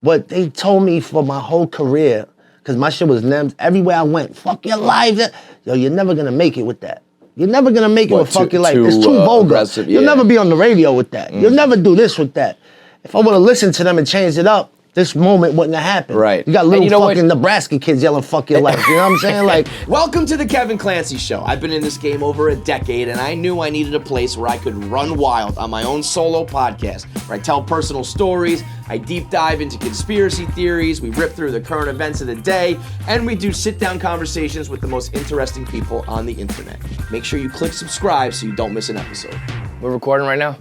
what they told me for my whole career, because my shit was Nems, everywhere I went, fuck your life. Yo, you're never gonna make it with that. You're never gonna make it with fuck your life. It's too vulgar. You'll never be on the radio with that. You'll never do this with that. If I would've listened to them and changed it up, this moment wouldn't have happened. Right. You got little fucking Nebraska kids yelling fuck your life. You know what I'm saying? Like, welcome to the Kevin Clancy Show. I've been in this game over a decade, and I knew I needed a place where I could run wild on my own solo podcast, where I tell personal stories, I deep dive into conspiracy theories, we rip through the current events of the day, and we do sit-down conversations with the most interesting people on the internet. Make sure you click subscribe so you don't miss an episode. We're recording right now?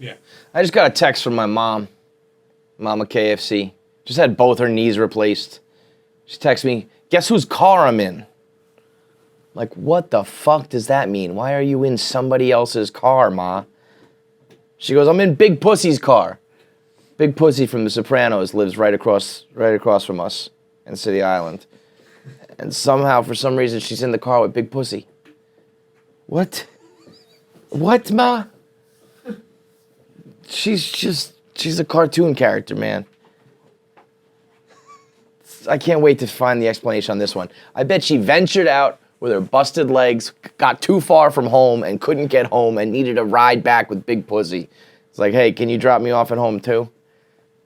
Yeah. I just got a text from my mom. Mama KFC. Just had both her knees replaced. She texts me, guess whose car I'm in? Like, what the fuck does that mean? Why are you in somebody else's car, Ma? She goes, I'm in Big Pussy's car. Big Pussy from The Sopranos lives right across from us in City Island. And somehow, for some reason, she's in the car with Big Pussy. What? What, Ma? She's a cartoon character, man. I can't wait to find the explanation on this one. I bet she ventured out with her busted legs, got too far from home and couldn't get home and needed a ride back with Big Pussy. It's like, hey, can you drop me off at home too?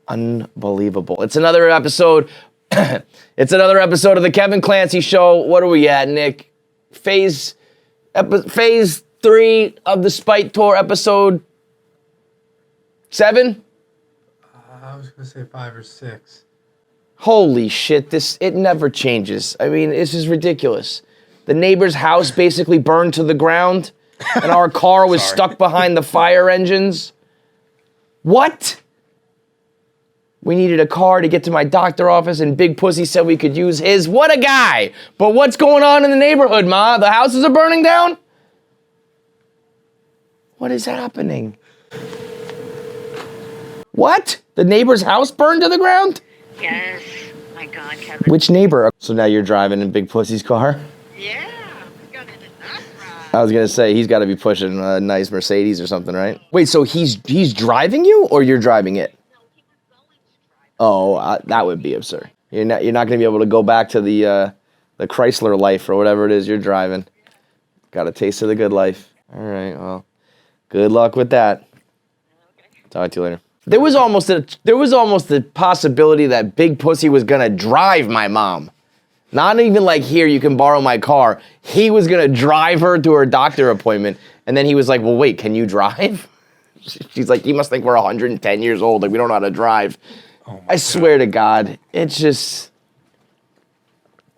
Unbelievable. It's another episode. It's another episode of the Kevin Clancy Show. What are we at, Nick? Phase 3 of the Spite Tour, episode 7? I was going to say 5 or 6. Holy shit, it never changes. I mean, this is ridiculous. The neighbor's house basically burned to the ground, and our car was stuck behind the fire engines. What? We needed a car to get to my doctor office, and Big Pussy said we could use his. What a guy! But what's going on in the neighborhood, Ma? The houses are burning down? What is happening? What? The neighbor's house burned to the ground? Yes. My God, Kevin. Which neighbor? So now you're driving in Big Pussy's car? Yeah. We got in a nice ride. I was gonna say, he's gotta be pushing a nice Mercedes or something, right? Wait, so he's driving you, or you're driving it? No, he was going to drive. Oh, that would be absurd. You're not gonna be able to go back to the Chrysler life or whatever it is you're driving. Got a taste of the good life. All right, well, good luck with that. Talk to you later. There was almost the possibility that Big Pussy was gonna drive my mom. Not even like, here, you can borrow my car. He was gonna drive her to her doctor appointment, and then he was like, well, wait, can you drive? She's like, you must think we're 110 years old, like we don't know how to drive. Oh I swear to God, it's just...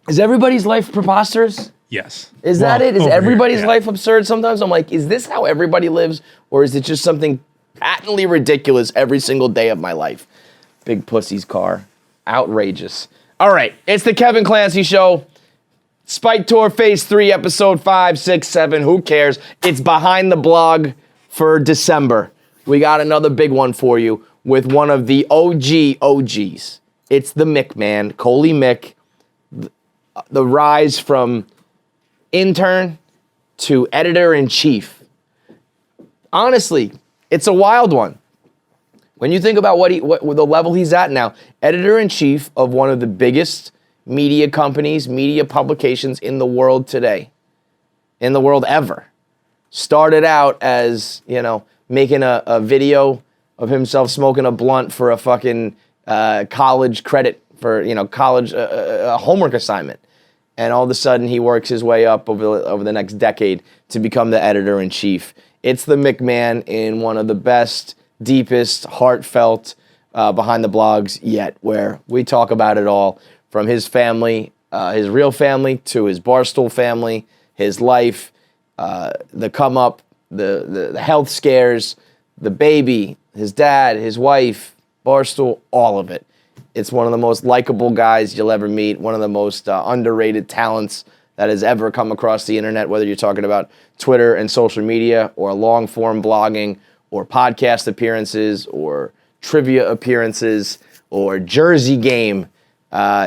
Is everybody's life preposterous? Yes. Is that it? Is everybody's life absurd? Sometimes I'm like, is this how everybody lives? Or is it just something patently ridiculous every single day of my life? Big Pussy's car. Outrageous. All right, it's the Kevin Clancy Show. Spite Tour Phase 3, Episode 5, 6, 7. Who cares? It's behind the blog for December. We got another big one for you with one of the OGs. It's the Mick Man, Coley Mick. The rise from intern to editor-in-chief. Honestly, it's a wild one. When you think about what the level he's at now, editor-in-chief of one of the biggest media companies, media publications in the world today, in the world ever. Started out as, making a video of himself smoking a blunt for a fucking college credit for, college homework assignment. And all of a sudden he works his way up over the next decade to become the editor-in-chief. It's the McMahon in one of the best, deepest, heartfelt behind the blogs yet, where we talk about it all, from his family, his real family, to his Barstool family, his life, the come up, the health scares, the baby, his dad, his wife, Barstool, all of it. It's one of the most likable guys you'll ever meet, one of the most underrated talents that has ever come across the internet, whether you're talking about Twitter and social media, or long-form blogging, or podcast appearances, or trivia appearances, or Jersey Game.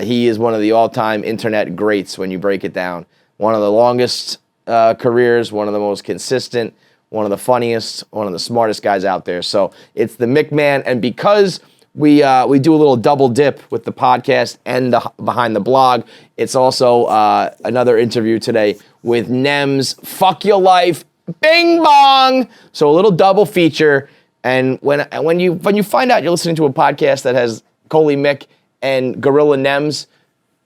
He is one of the all-time internet greats when you break it down. One of the longest careers, one of the most consistent, one of the funniest, one of the smartest guys out there. So it's the McMahon, and because we do a little double dip with the podcast and the Behind the Blog. It's also another interview today with Nems. Fuck your life, bing bong. So a little double feature. And when you find out you're listening to a podcast that has Coley Mick and Gorilla Nems,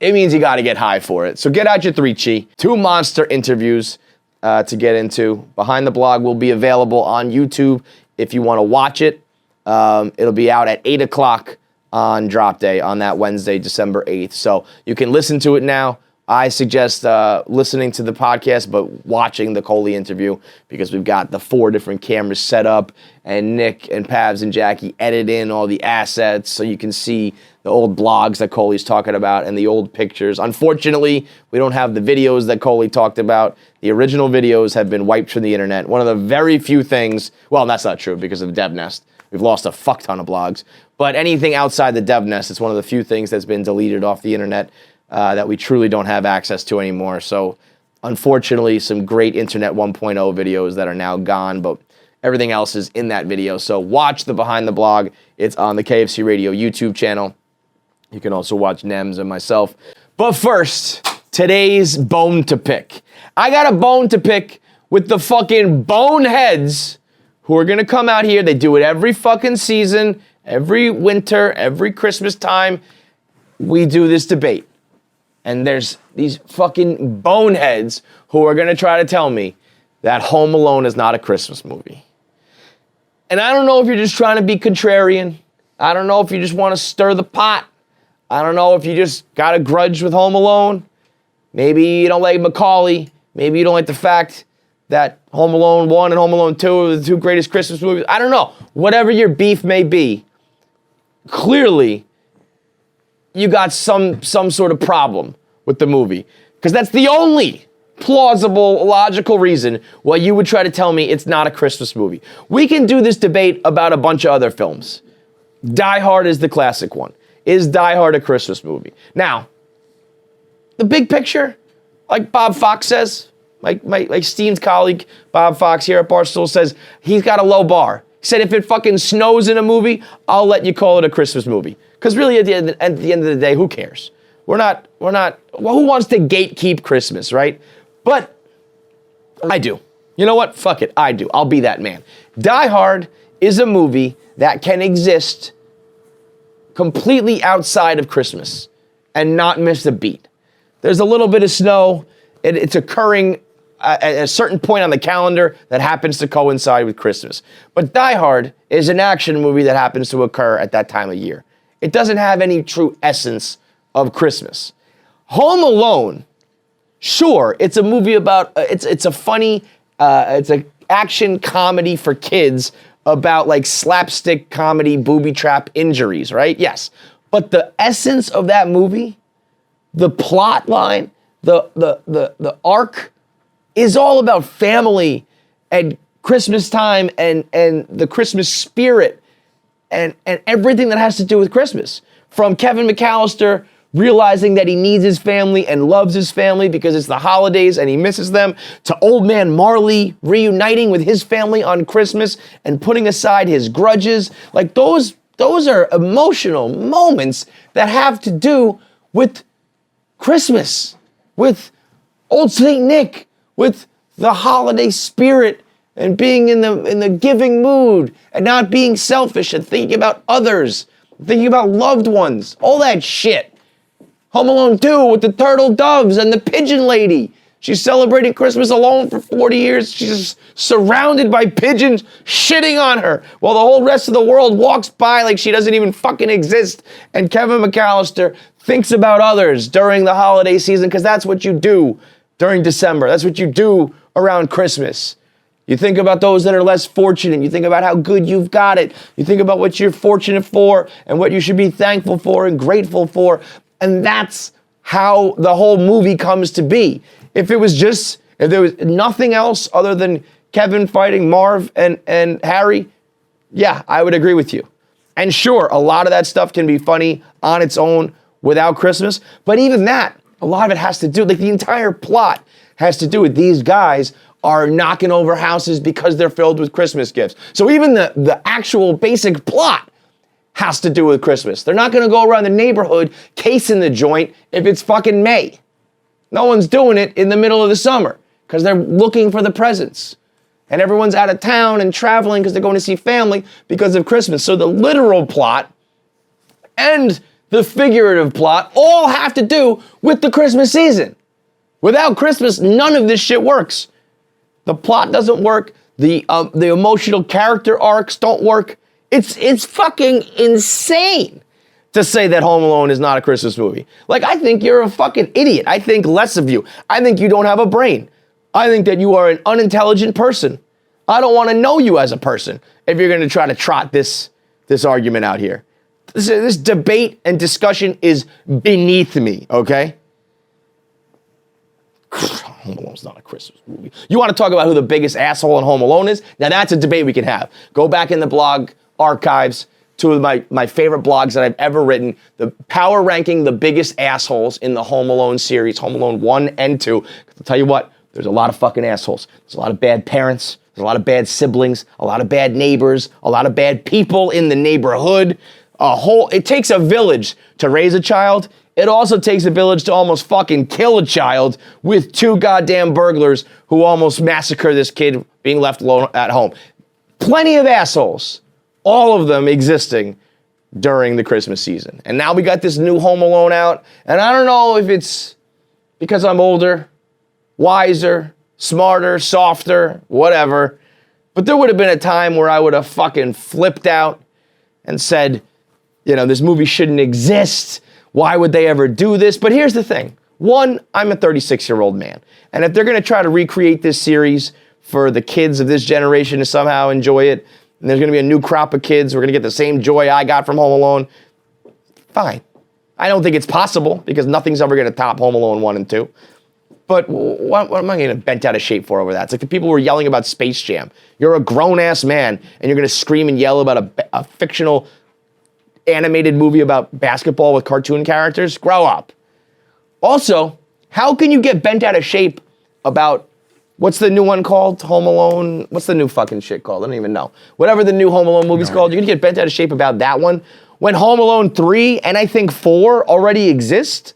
it means you got to get high for it. So get out your 3 chi. 2 monster interviews to get into. Behind the Blog will be available on YouTube if you want to watch it. It'll be out at 8 o'clock on drop day on that Wednesday, December 8th. So you can listen to it now. I suggest listening to the podcast, but watching the Coley interview because we've got the 4 different cameras set up, and Nick and Pavs and Jackie edit in all the assets so you can see the old blogs that Coley's talking about and the old pictures. Unfortunately, we don't have the videos that Coley talked about. The original videos have been wiped from the internet. One of the very few things, well, that's not true because of DevNest. We've lost a fuck ton of blogs. But anything outside the DevNest, it's one of the few things that's been deleted off the internet that we truly don't have access to anymore. So unfortunately, some great Internet 1.0 videos that are now gone, but everything else is in that video. So watch the Behind the Blog. It's on the KFC Radio YouTube channel. You can also watch Nems and myself. But first, today's bone to pick. I got a bone to pick with the fucking boneheads who are gonna come out here. They do it every fucking season, every winter, every Christmas time. We do this debate. And there's these fucking boneheads who are gonna try to tell me that Home Alone is not a Christmas movie. And I don't know if you're just trying to be contrarian. I don't know if you just want to stir the pot. I don't know if you just got a grudge with Home Alone. Maybe you don't like Macaulay. Maybe you don't like the fact that Home Alone 1 and Home Alone 2 are the 2 greatest Christmas movies. I don't know. Whatever your beef may be, clearly you got some sort of problem with the movie. Because that's the only plausible, logical reason why you would try to tell me it's not a Christmas movie. We can do this debate about a bunch of other films. Die Hard is the classic one. Is Die Hard a Christmas movie? Now, the big picture, like Bob Fox says, my esteemed colleague Bob Fox here at Barstool says, he's got a low bar. He said if it fucking snows in a movie, I'll let you call it a Christmas movie. Because really at the end of the day, who cares? We're not, well, who wants to gatekeep Christmas, right? But I do. You know what? Fuck it, I do. I'll be that man. Die Hard is a movie that can exist completely outside of Christmas and not miss a beat. There's a little bit of snow. It's occurring at a certain point on the calendar that happens to coincide with Christmas. But Die Hard is an action movie that happens to occur at that time of year. It doesn't have any true essence of Christmas. Home Alone, sure, it's a movie about, it's a funny, it's an action comedy for kids about like slapstick comedy, booby trap injuries, right? Yes. But the essence of that movie, the plot line, the arc is all about family and Christmas time and the Christmas spirit and everything that has to do with Christmas. From Kevin McAllister realizing that he needs his family and loves his family because it's the holidays and he misses them, to old man Marley reuniting with his family on Christmas and putting aside his grudges. Like those are emotional moments that have to do with Christmas, with Old St. Nick, with the holiday spirit and being in the giving mood and not being selfish and thinking about others, thinking about loved ones, all that shit. Home Alone 2 with the turtle doves and the pigeon lady. She's celebrating Christmas alone for 40 years. She's just surrounded by pigeons shitting on her while the whole rest of the world walks by like she doesn't even fucking exist. And Kevin McAllister thinks about others during the holiday season because that's what you do during December. That's what you do around Christmas. You think about those that are less fortunate. You think about how good you've got it. You think about what you're fortunate for and what you should be thankful for and grateful for. And that's how the whole movie comes to be. If there was nothing else other than Kevin fighting Marv and Harry, yeah, I would agree with you. And sure, a lot of that stuff can be funny on its own without Christmas. But even that, a lot of it has to do, like the entire plot has to do with these guys are knocking over houses because they're filled with Christmas gifts. So even the actual basic plot has to do with Christmas. They're not going to go around the neighborhood casing the joint if it's fucking May. No one's doing it in the middle of the summer because they're looking for the presents. And everyone's out of town and traveling because they're going to see family because of Christmas. So the literal plot and the figurative plot all have to do with the Christmas season. Without Christmas, none of this shit works. The plot doesn't work. The emotional character arcs don't work. It's fucking insane to say that Home Alone is not a Christmas movie. Like, I think you're a fucking idiot. I think less of you. I think you don't have a brain. I think that you are an unintelligent person. I don't want to know you as a person if you're going to try to trot this argument out here. This debate and discussion is beneath me, okay? Home Alone's not a Christmas movie. You want to talk about who the biggest asshole in Home Alone is? Now that's a debate we can have. Go back in the blog archives, two of my favorite blogs that I've ever written, the power ranking the biggest assholes in the Home Alone series, Home Alone 1 and 2. I'll tell you what, there's a lot of fucking assholes. There's a lot of bad parents, there's a lot of bad siblings, a lot of bad neighbors, a lot of bad people in the neighborhood. It takes a village to raise a child. It also takes a village to almost fucking kill a child with 2 goddamn burglars who almost massacre this kid being left alone at home. Plenty of assholes, all of them existing during the Christmas season. And now we got this new Home Alone out, and I don't know if it's because I'm older, wiser, smarter, softer, whatever, but there would have been a time where I would have fucking flipped out and said, you know, this movie shouldn't exist. Why would they ever do this? But here's the thing. One, I'm a 36-year-old man. And if they're going to try to recreate this series for the kids of this generation to somehow enjoy it, and there's going to be a new crop of kids who are going to get the same joy I got from Home Alone, fine. I don't think it's possible because nothing's ever going to top Home Alone 1 and 2. But what am I going to bent out of shape for over that? It's like the people who were yelling about Space Jam. You're a grown-ass man, and you're going to scream and yell about a fictional animated movie about basketball with cartoon characters? Grow up. Also, how can you get bent out of shape about, what's the new one called? Home Alone? What's the new fucking shit called? I don't even know. Whatever the new Home Alone movie's called, you're gonna get bent out of shape about that one when Home Alone 3 and I think 4 already exist?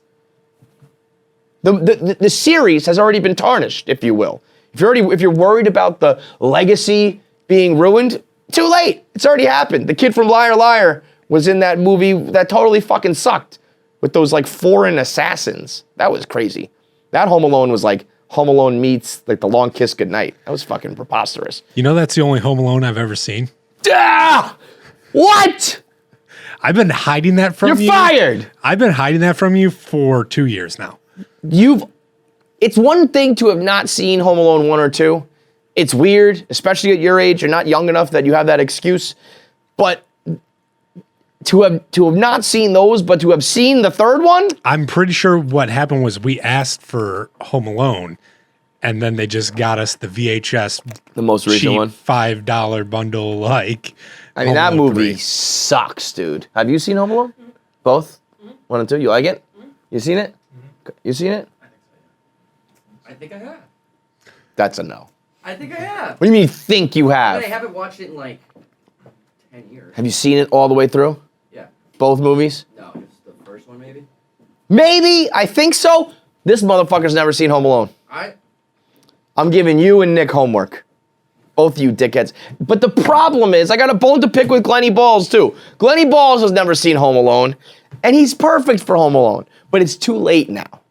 The series has already been tarnished, if you will. If you're worried about the legacy being ruined, too late. It's already happened. The kid from Liar Liar was in that movie that totally fucking sucked with those like foreign assassins. That was crazy. That Home Alone was like Home Alone meets like The Long Kiss Goodnight. That was fucking preposterous. You know that's the only Home Alone I've ever seen? Ah! What? I've been hiding that from you. You're fired. I've been hiding that from you for 2 years now. It's one thing to have not seen Home Alone 1 or 2. It's weird, especially at your age. You're not young enough that you have that excuse. But to have not seen those, but to have seen the third one? I'm pretty sure what happened was we asked for Home Alone, and then they just got us the VHS, the most recent cheap one, $5 bundle. Like, I mean, that movie sucks, dude. Have you seen Home Alone? Both, 1 and 2. You like it? You seen it? You seen it? I think I have. That's a no. I think I have. What do you mean? Think you have? I haven't watched it in like 10 years. Have you seen it all the way through? Yeah. Both movies? No, just the first one maybe. Maybe. I think so. This motherfucker's never seen Home Alone. I'm giving you and Nick homework. Both of you dickheads. But the problem is, I got a bone to pick with Glenny Balls too. Glenny Balls has never seen Home Alone, and he's perfect for Home Alone. But it's too late now.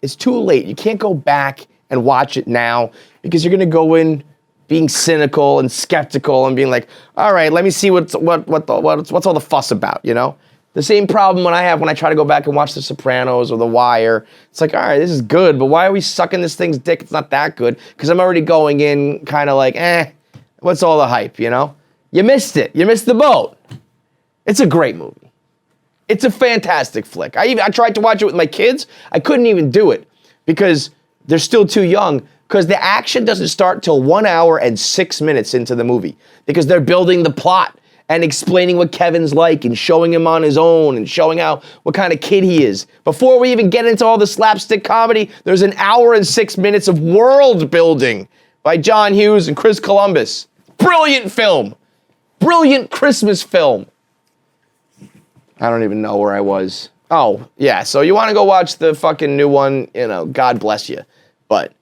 It's too late. You can't go back and watch it now because you're gonna go in being cynical and skeptical and being like, all right, let me see what's all the fuss about, you know? The same problem I have when I try to go back and watch The Sopranos or The Wire. It's like, all right, this is good, but why are we sucking this thing's dick? It's not that good. Because I'm already going in kind of like, what's all the hype, you know? You missed it. You missed the boat. It's a great movie. It's a fantastic flick. I tried to watch it with my kids. I couldn't even do it because they're still too young, because the action doesn't start till 1 hour and 6 minutes into the movie because they're building the plot and explaining what Kevin's like and showing him on his own and showing out what kind of kid he is. Before we even get into all the slapstick comedy, there's 1 hour and 6 minutes of world building by John Hughes and Chris Columbus. Brilliant film. Brilliant Christmas film. I don't even know where I was. Oh, yeah. So you want to go watch the fucking new one, God bless you. But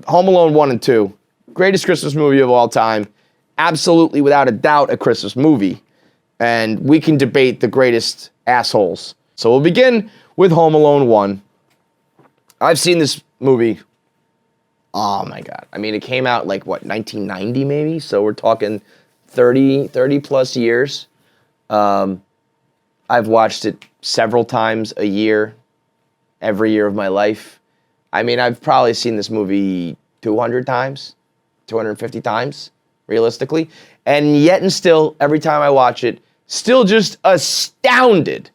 Home Alone 1 and 2, greatest Christmas movie of all time. Absolutely, without a doubt, a Christmas movie. And we can debate the greatest assholes. So we'll begin with Home Alone 1. I've seen this movie. Oh my God. I mean, it came out 1990 maybe? So we're talking 30 plus years. I've watched it several times a year, every year of my life. I mean, I've probably seen this movie 200 times, 250 times, realistically. And yet and still, every time I watch it, still just astounded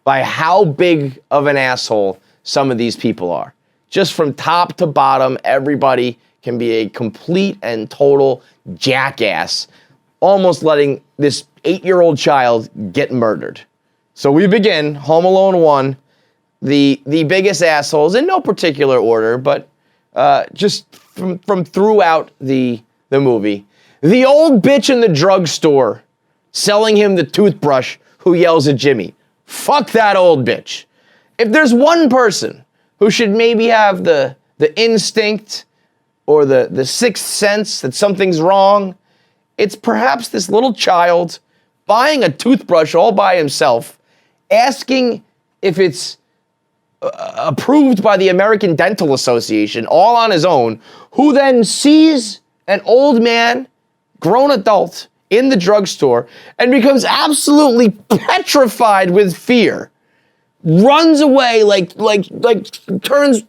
by how big of an asshole some of these people are. Just from top to bottom, everybody can be a complete and total jackass, almost letting this 8-year-old child get murdered. So we begin, Home Alone 1, the biggest assholes, in no particular order, but just from throughout the movie. The old bitch in the drugstore selling him the toothbrush who yells at Jimmy. Fuck that old bitch. If there's one person who should maybe have the instinct or the sixth sense that something's wrong, it's perhaps this little child buying a toothbrush all by himself, asking if it's approved by the American Dental Association, all on his own, who then sees an old man, grown adult, in the drugstore and becomes absolutely petrified with fear. Runs away like turns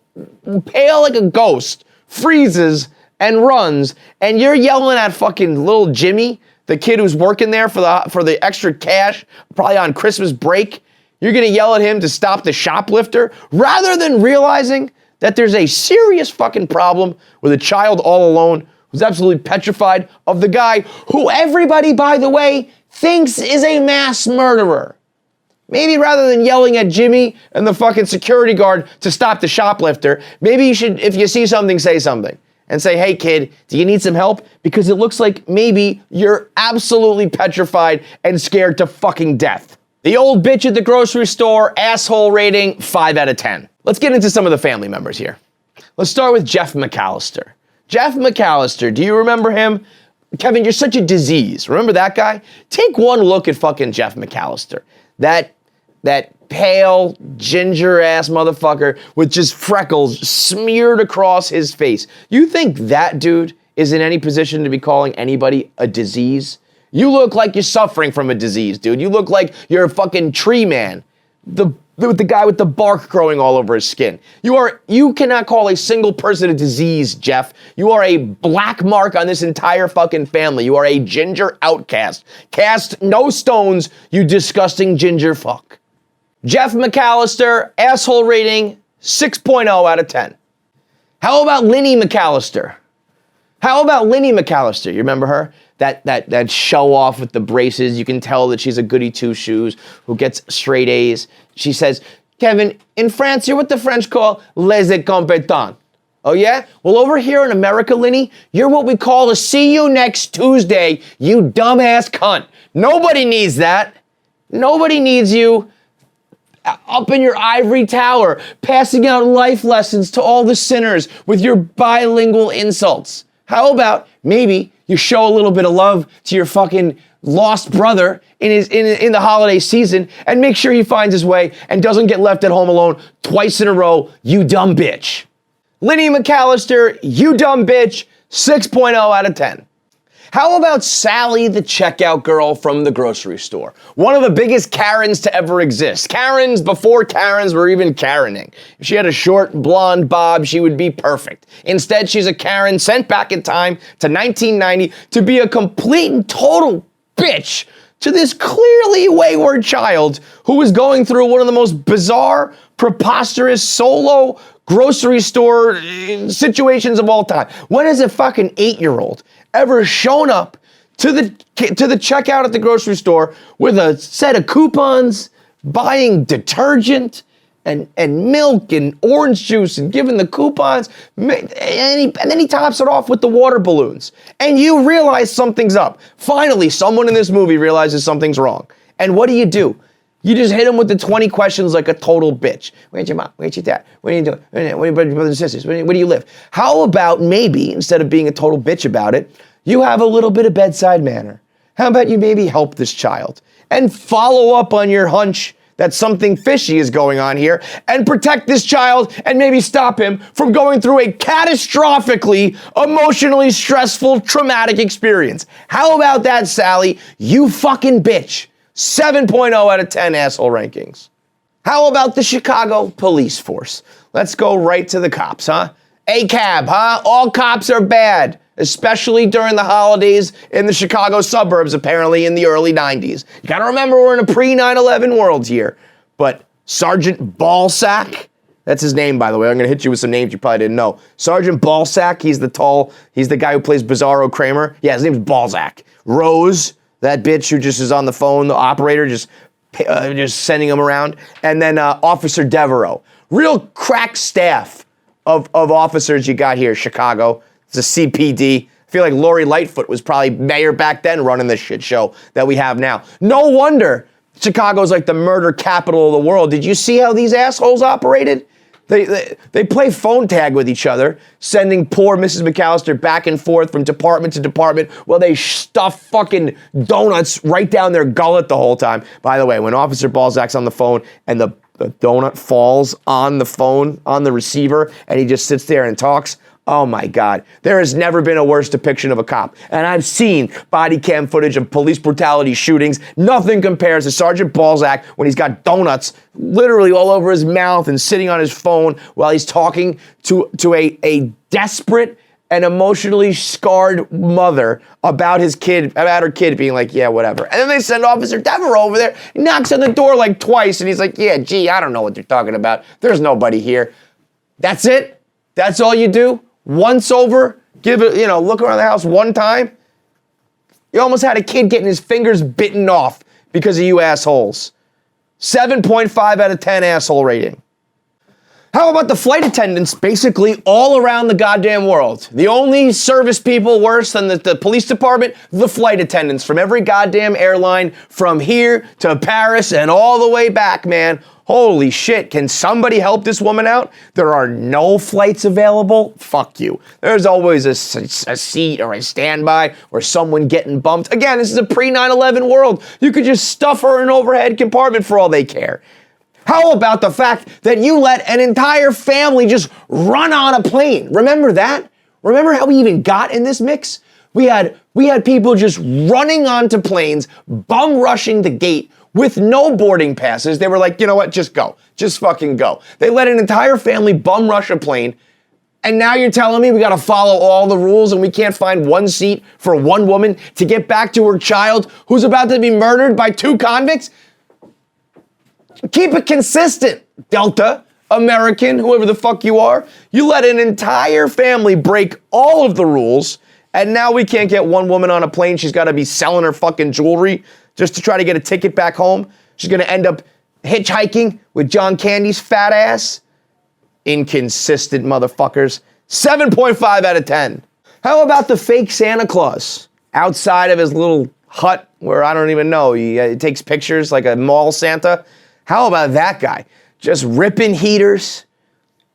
pale like a ghost, freezes and runs, and you're yelling at fucking little Jimmy, the kid who's working there for the extra cash, probably on Christmas break. You're gonna yell at him to stop the shoplifter rather than realizing that there's a serious fucking problem with a child all alone who's absolutely petrified of the guy who everybody, by the way, thinks is a mass murderer. Maybe rather than yelling at Jimmy and the fucking security guard to stop the shoplifter, maybe you should, if you see something, say something. And say, hey kid, do you need some help? Because it looks like maybe you're absolutely petrified and scared to fucking death. The old bitch at the grocery store, asshole rating, 5 out of 10. Let's get into some of the family members here. Let's start with Jeff McAllister. Jeff McAllister, do you remember him? Kevin, you're such a disease. Remember that guy? Take one look at fucking Jeff McAllister. That pale, ginger-ass motherfucker with just freckles smeared across his face. You think that dude is in any position to be calling anybody a disease? You look like you're suffering from a disease, dude. You look like you're a fucking tree man. The guy with the bark growing all over his skin. You cannot call a single person a disease, Jeff. You are a black mark on this entire fucking family. You are a ginger outcast. Cast no stones, you disgusting ginger fuck. Jeff McAllister, asshole rating, 6.0 out of 10. How about Linny McAllister? You remember her? That show off with the braces. You can tell that she's a goody two-shoes who gets straight A's. She says, Kevin, in France, you're what the French call les incompetents. Oh yeah? Well, over here in America, Linny, you're what we call a see you next Tuesday, you dumbass cunt. Nobody needs that. Nobody needs you up in your ivory tower, passing out life lessons to all the sinners with your bilingual insults. How about maybe you show a little bit of love to your fucking lost brother in the holiday season and make sure he finds his way and doesn't get left at home alone twice in a row, you dumb bitch. Linny McAllister, you dumb bitch, 6.0 out of 10. How about Sally, the checkout girl from the grocery store? One of the biggest Karens to ever exist. Karens before Karens were even Karening. If she had a short blonde bob, she would be perfect. Instead, she's a Karen sent back in time to 1990 to be a complete and total bitch to this clearly wayward child who was going through one of the most bizarre, preposterous, solo grocery store situations of all time. When has a fucking 8-year-old ever shown up to the checkout at the grocery store with a set of coupons, buying detergent and milk and orange juice and giving the coupons, and then he tops it off with the water balloons. And you realize something's up. Finally, someone in this movie realizes something's wrong. And what do? You just hit him with the 20 questions like a total bitch. Where's your mom? Where's your dad? What are you doing? What are your brothers and sisters? Where do you live? How about maybe, instead of being a total bitch about it, you have a little bit of bedside manner? How about you maybe help this child and follow up on your hunch that something fishy is going on here and protect this child and maybe stop him from going through a catastrophically, emotionally stressful, traumatic experience? How about that, Sally? You fucking bitch. 7.0 out of 10 asshole rankings. How about the Chicago police force? Let's go right to the cops, huh? ACAB, huh? All cops are bad, especially during the holidays in the Chicago suburbs, apparently in the early 90s. You gotta remember we're in a pre-9/11 world here. But Sergeant Ballsack, that's his name, by the way. I'm gonna hit you with some names you probably didn't know. Sergeant Ballsack, he's the guy who plays Bizarro Kramer. Yeah, his name's Balzac. Rose, that bitch who just is on the phone, the operator, just sending him around. And then Officer Devereaux. Real crack staff of officers you got here, Chicago. It's a CPD. I feel like Lori Lightfoot was probably mayor back then running this shit show that we have now. No wonder Chicago's like the murder capital of the world. Did you see how these assholes operated? They play phone tag with each other, sending poor Mrs. McAllister back and forth from department to department while they stuff fucking donuts right down their gullet the whole time. By the way, when Officer Balzac's on the phone and the donut falls on the phone, on the receiver, and he just sits there and talks, oh my God, there has never been a worse depiction of a cop. And I've seen body cam footage of police brutality shootings. Nothing compares to Sergeant Balzac when he's got donuts literally all over his mouth and sitting on his phone while he's talking to a desperate and emotionally scarred mother about her kid being like, yeah, whatever. And then they send Officer Devereaux over there. He knocks on the door like twice and he's like, yeah, gee, I don't know what you're talking about. There's nobody here. That's it? That's all you do? Once over, look around the house one time. You almost had a kid getting his fingers bitten off because of you assholes. 7.5 out of 10 asshole rating. How about the flight attendants basically all around the goddamn world? The only service people worse than the police department, the flight attendants from every goddamn airline from here to Paris and all the way back, man. Holy shit, can somebody help this woman out? There are no flights available? Fuck you. There's always a seat or a standby or someone getting bumped. Again, this is a pre-9/11 world. You could just stuff her in an overhead compartment for all they care. How about the fact that you let an entire family just run on a plane? Remember that? Remember how we even got in this mix? We had people just running onto planes, bum rushing the gate with no boarding passes. They were like, you know what, just go. Just fucking go. They let an entire family bum rush a plane, and now you're telling me we gotta follow all the rules and we can't find one seat for one woman to get back to her child who's about to be murdered by two convicts? Keep it consistent, Delta, American, whoever the fuck you are. You let an entire family break all of the rules, and now we can't get one woman on a plane. She's gotta be selling her fucking jewelry just to try to get a ticket back home. She's gonna end up hitchhiking with John Candy's fat ass. Inconsistent motherfuckers. 7.5 out of 10. How about the fake Santa Claus outside of his little hut where I don't even know, he takes pictures like a mall Santa? How about that guy? Just ripping heaters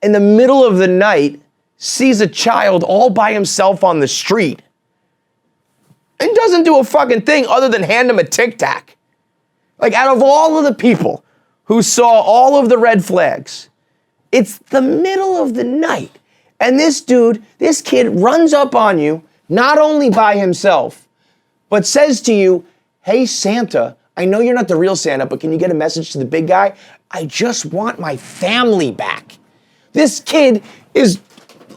in the middle of the night, sees a child all by himself on the street and doesn't do a fucking thing other than hand him a Tic Tac. Like, out of all of the people who saw all of the red flags, it's the middle of the night, and this kid runs up on you, not only by himself, but says to you, hey, Santa, I know you're not the real Santa, but can you get a message to the big guy? I just want my family back. This kid is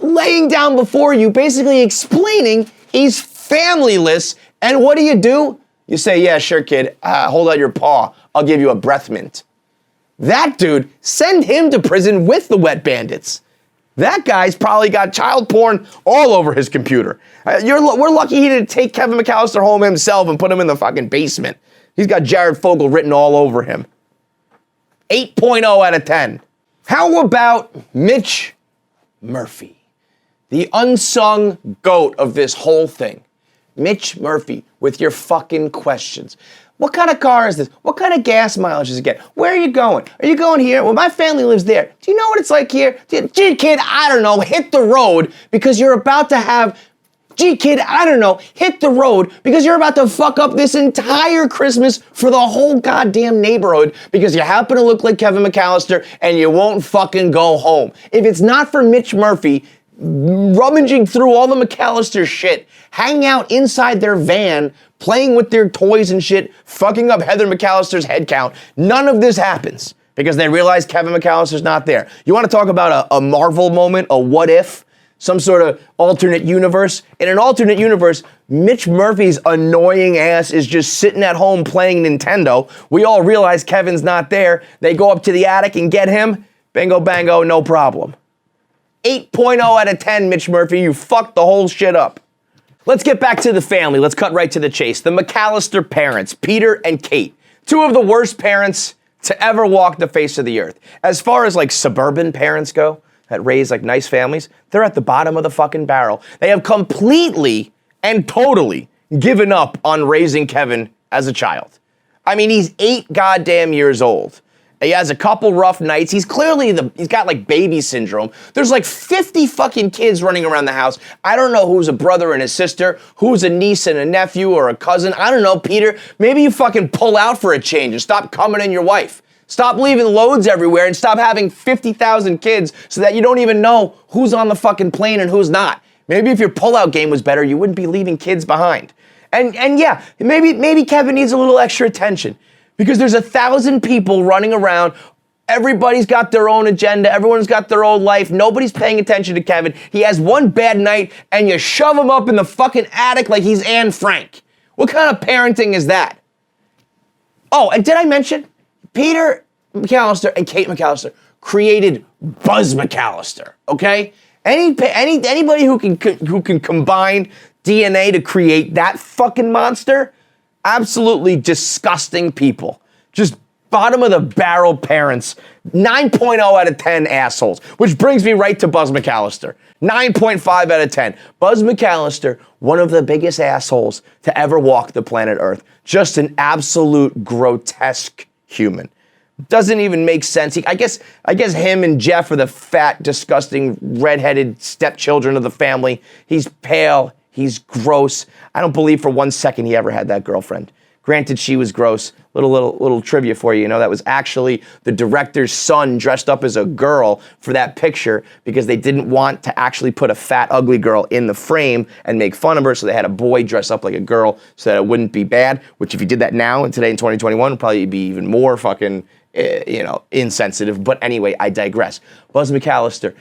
laying down before you, basically explaining he's familyless, and what do? You say, yeah, sure, kid, hold out your paw, I'll give you a breath mint. That dude, send him to prison with the wet bandits. That guy's probably got child porn all over his computer. We're lucky he didn't take Kevin McAllister home himself and put him in the fucking basement. He's got Jared Fogle written all over him. 8.0 out of 10. How about Mitch Murphy, the unsung goat of this whole thing? Mitch Murphy, with your fucking questions. What kind of car is this? What kind of gas mileage does it get? Where are you going? Are you going here? Well, my family lives there. Do you know what it's like here? Gee, kid, I don't know. Hit the road because you're about to have... Gee, kid, I don't know. Hit the road because you're about to fuck up this entire Christmas for the whole goddamn neighborhood because you happen to look like Kevin McAllister and you won't fucking go home. If it's not for Mitch Murphy rummaging through all the McAllister shit, hanging out inside their van, playing with their toys and shit, fucking up Heather McAllister's head count, none of this happens because they realize Kevin McAllister's not there. You want to talk about a Marvel moment, a what if? Some sort of alternate universe. In an alternate universe, Mitch Murphy's annoying ass is just sitting at home playing Nintendo. We all realize Kevin's not there. They go up to the attic and get him. Bingo, bango, no problem. 8.0 out of 10, Mitch Murphy. You fucked the whole shit up. Let's get back to the family. Let's cut right to the chase. The McAllister parents, Peter and Kate. Two of the worst parents to ever walk the face of the earth. As far as like suburban parents go, that raise like nice families, they're at the bottom of the fucking barrel. They have completely and totally given up on raising Kevin as a child. I mean, he's 8 goddamn years old. He has a couple rough nights. He's clearly he's got like baby syndrome. There's like 50 fucking kids running around the house. I don't know who's a brother and a sister, who's a niece and a nephew or a cousin. I don't know, Peter. Maybe you fucking pull out for a change and stop coming in your wife. Stop leaving loads everywhere and stop having 50,000 kids so that you don't even know who's on the fucking plane and who's not. Maybe if your pullout game was better, you wouldn't be leaving kids behind. And yeah, maybe Kevin needs a little extra attention because there's 1,000 people running around. Everybody's got their own agenda. Everyone's got their own life. Nobody's paying attention to Kevin. He has one bad night and you shove him up in the fucking attic like he's Anne Frank. What kind of parenting is that? Oh, and did I mention Peter McAllister and Kate McAllister created Buzz McAllister, okay? Anybody who can combine DNA to create that fucking monster, absolutely disgusting people. Just bottom of the barrel parents. 9.0 out of 10 assholes, which brings me right to Buzz McAllister. 9.5 out of 10. Buzz McAllister, one of the biggest assholes to ever walk the planet Earth. Just an absolute grotesque human. Doesn't even make sense. I guess him and Jeff are the fat, disgusting, redheaded stepchildren of the family. He's pale. He's gross. I don't believe for 1 second he ever had that girlfriend. Granted, she was gross. Little trivia for you. You know, that was actually the director's son dressed up as a girl for that picture because they didn't want to actually put a fat, ugly girl in the frame and make fun of her, so they had a boy dress up like a girl so that it wouldn't be bad, which if you did that now and today in 2021, would probably be even more fucking, insensitive. But anyway, I digress. Buzz McAllister,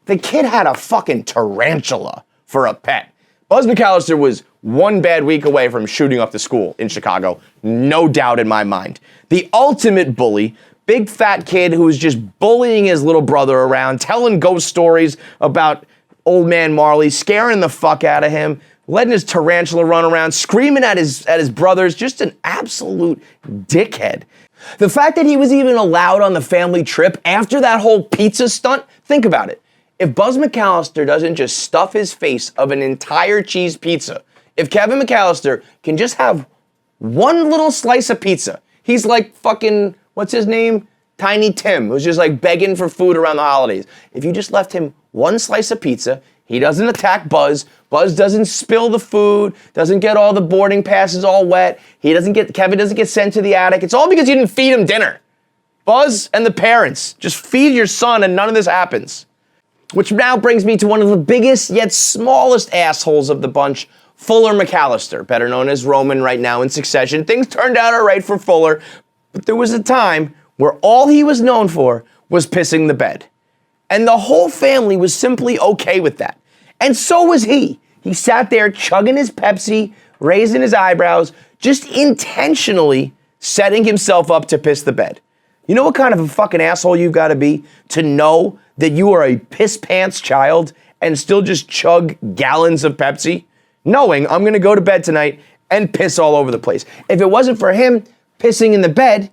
the kid had a fucking tarantula for a pet. Buzz McAllister was one bad week away from shooting up the school in Chicago. No doubt in my mind. The ultimate bully, big fat kid who was just bullying his little brother around, telling ghost stories about old man Marley, scaring the fuck out of him, letting his tarantula run around, screaming at his brothers, just an absolute dickhead. The fact that he was even allowed on the family trip after that whole pizza stunt, think about it. If Buzz McAllister doesn't just stuff his face of an entire cheese pizza, if Kevin McAllister can just have one little slice of pizza, he's like fucking, what's his name? Tiny Tim, who's just like begging for food around the holidays. If you just left him one slice of pizza, he doesn't attack Buzz. Buzz doesn't spill the food, doesn't get all the boarding passes all wet. Kevin doesn't get sent to the attic. It's all because you didn't feed him dinner. Buzz and the parents, just feed your son and none of this happens. Which now brings me to one of the biggest yet smallest assholes of the bunch, Fuller McAllister, better known as Roman right now in Succession. Things turned out all right for Fuller, but there was a time where all he was known for was pissing the bed. And the whole family was simply okay with that. And so was he. He sat there chugging his Pepsi, raising his eyebrows, just intentionally setting himself up to piss the bed. You know what kind of a fucking asshole you've got to be to know that you are a piss pants child and still just chug gallons of Pepsi, knowing I'm going to go to bed tonight and piss all over the place. If it wasn't for him pissing in the bed,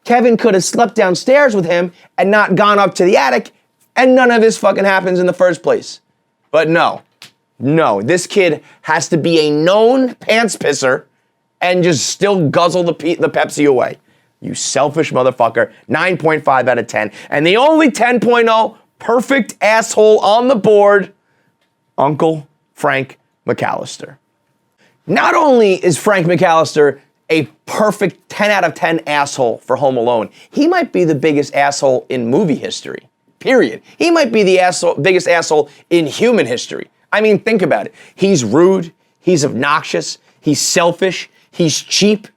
Kevin could have slept downstairs with him and not gone up to the attic, and none of this fucking happens in the first place. But no, this kid has to be a known pants pisser and just still guzzle the Pepsi away. You selfish motherfucker. 9.5 out of 10. And the only 10.0 perfect asshole on the board, Uncle Frank McAllister. Not only is Frank McAllister a perfect 10 out of 10 asshole for Home Alone, he might be the biggest asshole in movie history, period. He might be the biggest asshole in human history. I mean, think about it. He's rude, he's obnoxious, he's selfish, he's cheap,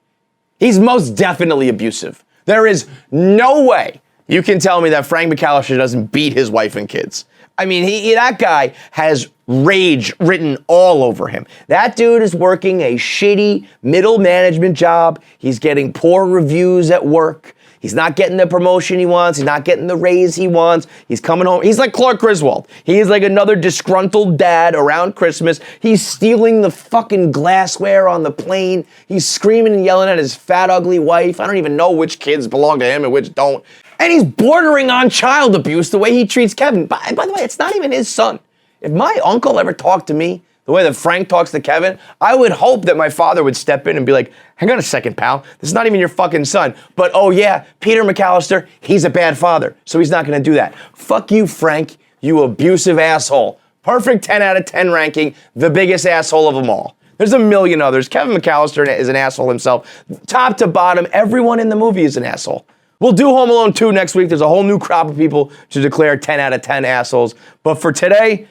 he's most definitely abusive. There is no way you can tell me that Frank McAllister doesn't beat his wife and kids. I mean, that guy has rage written all over him. That dude is working a shitty middle management job. He's getting poor reviews at work. He's not getting the promotion he wants. He's not getting the raise he wants. He's coming home. He's like Clark Griswold. He's like another disgruntled dad around Christmas. He's stealing the fucking glassware on the plane. He's screaming and yelling at his fat, ugly wife. I don't even know which kids belong to him and which don't. And he's bordering on child abuse the way he treats Kevin. By the way, it's not even his son. If my uncle ever talked to me the way that Frank talks to Kevin, I would hope that my father would step in and be like, hang on a second, pal. This is not even your fucking son. But oh yeah, Peter McAllister, he's a bad father, so he's not gonna do that. Fuck you, Frank, you abusive asshole. Perfect 10 out of 10 ranking, the biggest asshole of them all. There's a million others. Kevin McAllister is an asshole himself. Top to bottom, everyone in the movie is an asshole. We'll do Home Alone 2 next week. There's a whole new crop of people to declare 10 out of 10 assholes. But for today,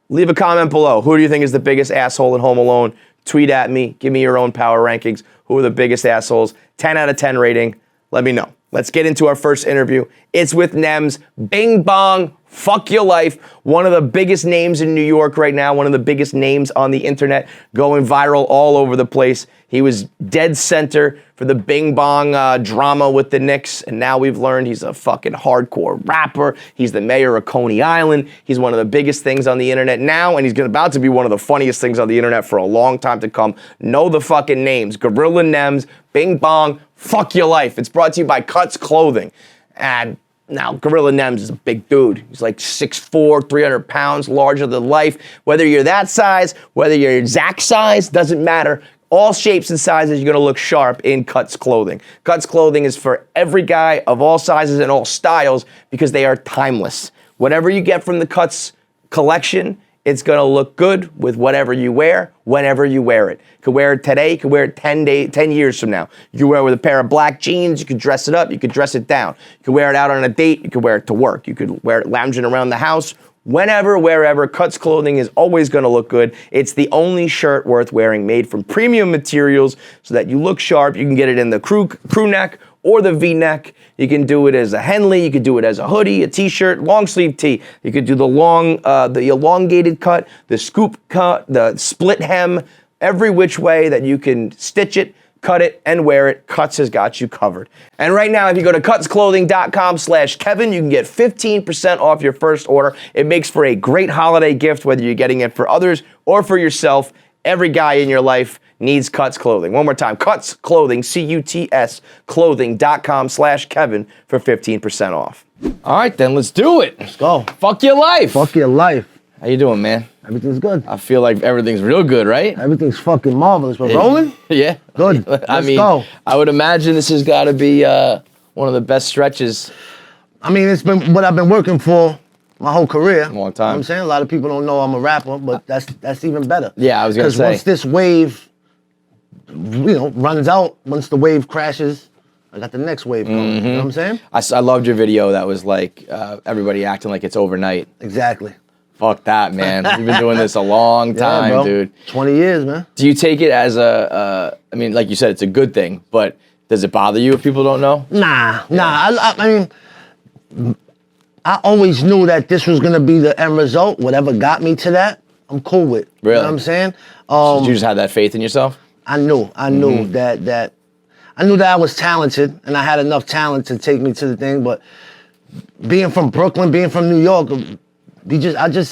leave a comment below. Who do you think is the biggest asshole in Home Alone? Tweet at me. Give me your own power rankings. Who are the biggest assholes? 10 out of 10 rating. Let me know. Let's get into our first interview. It's with Nems. Bing Bong. Fuck your life. One of the biggest names in New York right now. One of the biggest names on the internet. Going viral all over the place. He was dead center for the Bing Bong drama with the Knicks, and now we've learned he's a fucking hardcore rapper. He's the mayor of Coney Island. He's one of the biggest things on the internet now, and he's about to be one of the funniest things on the internet for a long time to come. Know the fucking names. Gorilla Nems, Bing Bong, fuck your life. It's brought to you by Cuts Clothing. And now, Gorilla Nems is a big dude. He's like 6'4", 300 pounds, larger than life. Whether you're that size, whether you're Zach size, doesn't matter. All shapes and sizes, you're gonna look sharp in Cuts Clothing. Cuts Clothing is for every guy of all sizes and all styles because they are timeless. Whatever you get from the Cuts collection, it's gonna look good with whatever you wear, whenever you wear it. You could wear it today, you could wear it 10 years from now. You could wear it with a pair of black jeans, you could dress it up, you could dress it down. You could wear it out on a date, you could wear it to work. You could wear it lounging around the house. Whenever, wherever, Cuts Clothing is always going to look good. It's the only shirt worth wearing made from premium materials so that you look sharp. You can get it in the crew neck or the V-neck. You can do it as a Henley. You could do it as a hoodie, a t-shirt, long sleeve tee. You could do the elongated cut, the scoop cut, the split hem, every which way that you can stitch it, cut it, and wear it. Cuts has got you covered. And right now, if you go to cutsclothing.com/Kevin, you can get 15% off your first order. It makes for a great holiday gift, whether you're getting it for others or for yourself. Every guy in your life needs Cuts Clothing. One more time, Cuts Clothing, CUTS, clothing.com/Kevin for 15% off. All right, then, let's do it. Let's go. Fuck your life. Fuck your life. How you doing, man? Everything's good. I feel like everything's real good, right? Everything's fucking marvelous. We're rolling? Yeah. Good. Let's go. I would imagine this has got to be one of the best stretches. I mean, it's been what I've been working for my whole career. Long time. You know what I'm saying? A lot of people don't know I'm a rapper, but that's even better. Yeah, I was going to say. Because once this wave, runs out, once the wave crashes, I got the next wave coming. You know what I'm saying? I loved your video that was like everybody acting like it's overnight. Exactly. Fuck that, man. You've been doing this a long time, bro. dude. 20 years, man. Do you take it as I mean, like you said, it's a good thing, but does it bother you if people don't know? Nah. I mean, I always knew that this was gonna be the end result. Whatever got me to that, I'm cool with. Really? You know what I'm saying? Did you just have that faith in yourself? I knew that I knew that I was talented and I had enough talent to take me to the thing, but being from Brooklyn, being from New York,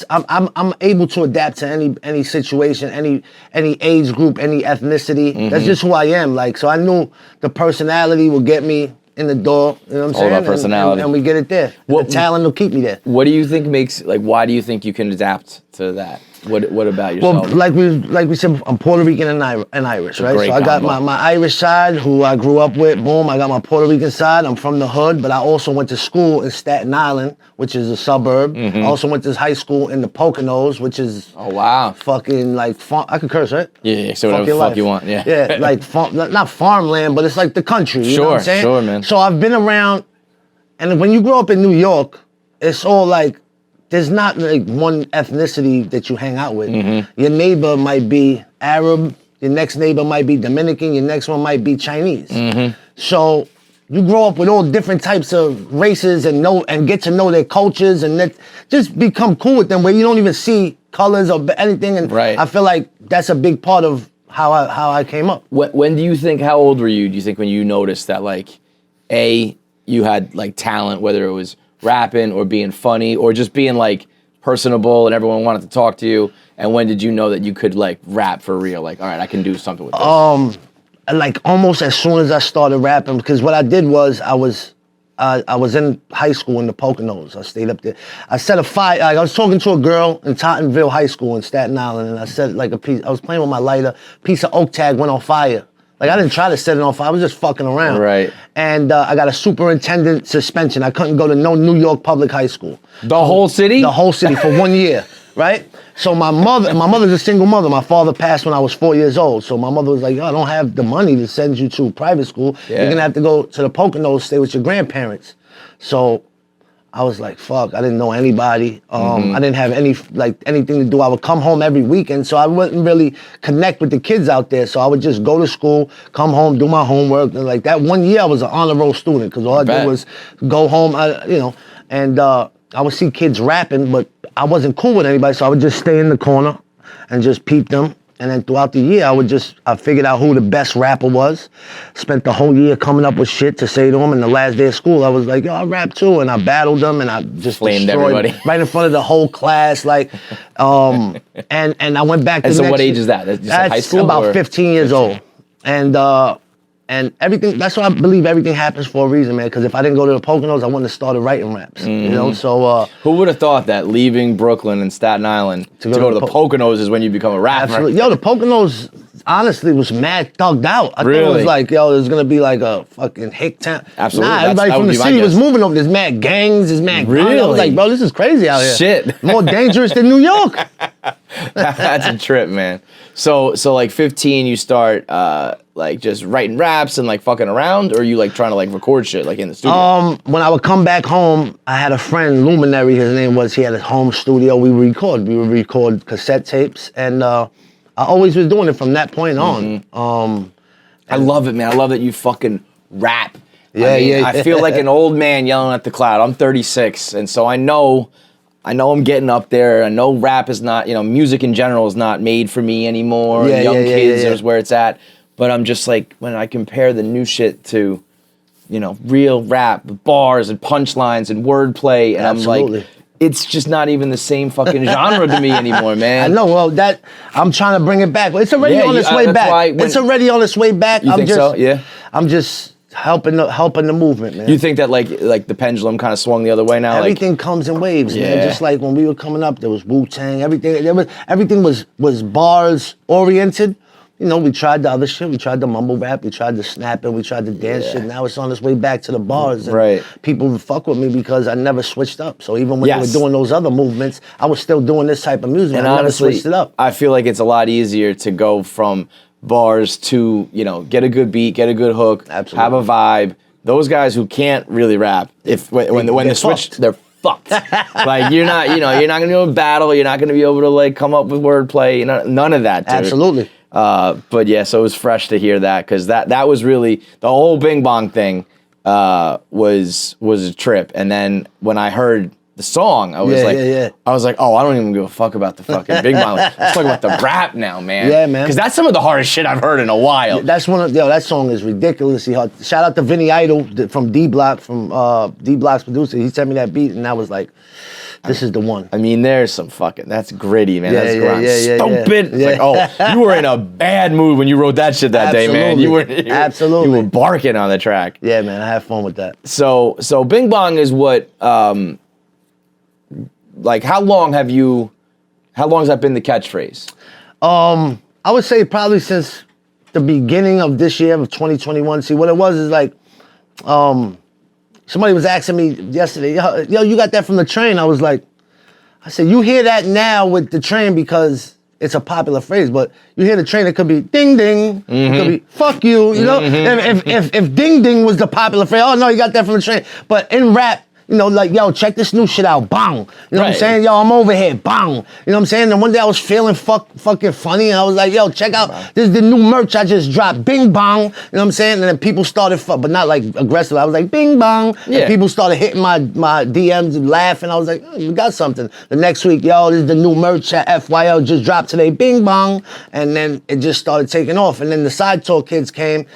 I'm able to adapt to any situation, any age group, any ethnicity. That's just who I am. Like, so I knew the personality would get me in the door. You know what I'm saying? All about personality. And we get it there. The talent will keep me there. What do you think why do you think you can adapt to that? What about Well, yourself? like we said, I'm Puerto Rican and Irish, right? great So I got combo. my Irish side, who I grew up with. Boom. I got my Puerto Rican side. I'm from the hood, but I also went to school in Staten Island, which is a suburb. I also went to high school in the Poconos, which is Oh wow. fucking like I could curse, right? Yeah. So whatever your the fuck life. you want. Yeah. Yeah, like not farmland, but it's like the country. You know what I'm saying? Sure, man. So I've been around, and when you grow up in New York, it's all like, there's not like one ethnicity that you hang out with. Your neighbor might be Arab, your next neighbor might be Dominican, your next one might be Chinese. So you grow up with all different types of races and get to know their cultures and just become cool with them where you don't even see colors or anything. And Right. I feel like that's a big part of how I came up. When do you think? How old were you? Do you think when you noticed that like, you had like talent, whether it was rapping or being funny or just being like personable and everyone wanted to talk to you? And when did you know that you could like rap for real? Like, all right, I can do something with this. Like almost as soon as I started rapping, because what I did was I was in high school in the Poconos. I stayed up there. I set a fire. Like I was talking to a girl in Tottenville High School in Staten Island, and I set like a piece. I was playing with my lighter. Piece of oak tag went on fire. Like I didn't try to set it on fire. I was just fucking around. Right. And I got a superintendent suspension. I couldn't go to no New York public high school. The whole city? The whole city for 1 year, right? So my mother's a single mother. My father passed when I was 4 years old. So my mother was like, yo, I don't have the money to send you to private school. Yeah. You're gonna have to go to the Poconos, stay with your grandparents. So I was like, fuck, I didn't know anybody. I didn't have anything to do. I would come home every weekend, so I wouldn't really connect with the kids out there. So I would just go to school, come home, do my homework. And like that 1 year, I was an honor roll student because all I did was go home, and I would see kids rapping, but I wasn't cool with anybody, so I would just stay in the corner and just peep them. And then throughout the year, I figured out who the best rapper was. Spent the whole year coming up with shit to say to them. And the last day of school, I was like, yo, I rap too. And I battled them and I just Flamed destroyed everybody. right in front of the whole class. Like, and I went back to And the so next what age is that? That's just high school? about or? 15 years old. And everything, that's why I believe everything happens for a reason, man. Because if I didn't go to the Poconos, I wouldn't have started writing raps. You know, so Who would have thought that leaving Brooklyn and Staten Island to go to the Poconos is when you become a rapper? absolutely. Yo, the Poconos honestly was mad thugged out. I thought it Really? was like, yo, there's gonna be like a fucking hick town. Absolutely. Nah, That everybody from would the be my city was guess. moving over. There's mad gangs, there's mad guns. I Really? was like, bro, this is crazy out here. Shit. More dangerous than New York. That's a trip, man. So like 15, you start like just writing raps and like fucking around, or you like trying to like record shit like in the studio? When I would come back home, I had a friend, Luminary, his name was, he had a home studio. We would record cassette tapes, and I always was doing it from that point on. I love it, man. I love that you fucking rap. Yeah, yeah. I feel like an old man yelling at the cloud. I'm 36, and so I know I'm getting up there. I know rap is not, music in general is not made for me anymore. Yeah, Young yeah, yeah, kids yeah. is where it's at. But I'm just like, when I compare the new shit to, real rap, with bars and punchlines and wordplay, and Absolutely. I'm like, it's just not even the same fucking genre to me anymore, man. I know. Well, I'm trying to bring it back. It's already Yeah, on its way that's back. why when- It's already on its way back. You think so? Yeah. I'm just helping the movement, man. You think that like the pendulum kind of swung the other way now? Everything comes in waves, man. Yeah. Just like when we were coming up, there was Wu-Tang. Everything was bars oriented. We tried the other shit. We tried the mumble rap. We tried the snapping. We tried the dance shit. Now it's on its way back to the bars. And Right. people fuck with me because I never switched up. So even when Yes. they were doing those other movements, I was still doing this type of music. And I never honestly, switched it up. I feel like it's a lot easier to go from bars to, get a good beat, get a good hook, Absolutely. have a vibe. Those guys who can't really rap, when the they're switch, fucked. they're fucked. Like you're not gonna be able to battle. You're not gonna be able to like come up with wordplay. None of that. Dude. Absolutely. But yeah, so it was fresh to hear that because that was really the whole Bing Bong thing was a trip. And then when I heard the song, I was I was like, oh, I don't even give a fuck about the fucking Bing Bong. Let's talk about the rap now, man. Yeah, man. Because that's some of the hardest shit I've heard in a while. That's that song is ridiculously hard. Shout out to Vinny Idol from D Block, from D Block's producer. He sent me that beat, and I was like, this is the one. I mean, there's some fucking, that's gritty, man. Yeah, That's yeah, grind. yeah, yeah, Stupid. yeah. It's like, oh, you were in a bad mood when you wrote that shit that day, man. Absolutely. You were barking on the track. Yeah, man, I have fun with that. So Bing Bong is what, like, how long have you How long has that been the catchphrase? I would say probably since the beginning of this year of 2021. See, what it was is like, somebody was asking me yesterday, yo, you got that from the train? I was like, I said, you hear that now with the train because it's a popular phrase, but you hear the train, it could be ding ding, it could be fuck you, you know? If ding ding was the popular phrase, oh no, you got that from the train. But in rap, you know, like, yo, check this new shit out, bang. You know what I'm saying? Yo, I'm over here, bang. You know what I'm saying? And one day I was feeling fucking funny, and I was like, yo, check out, this is the new merch I just dropped, bing bang. You know what I'm saying? And then people started, but not like aggressive. I was like, bing bang. Yeah. And people started hitting my DMs and laughing. I was like, oh, you got something. The next week, yo, this is the new merch at FYL just dropped today, bing bang. And then it just started taking off. And then the Side Talk kids came,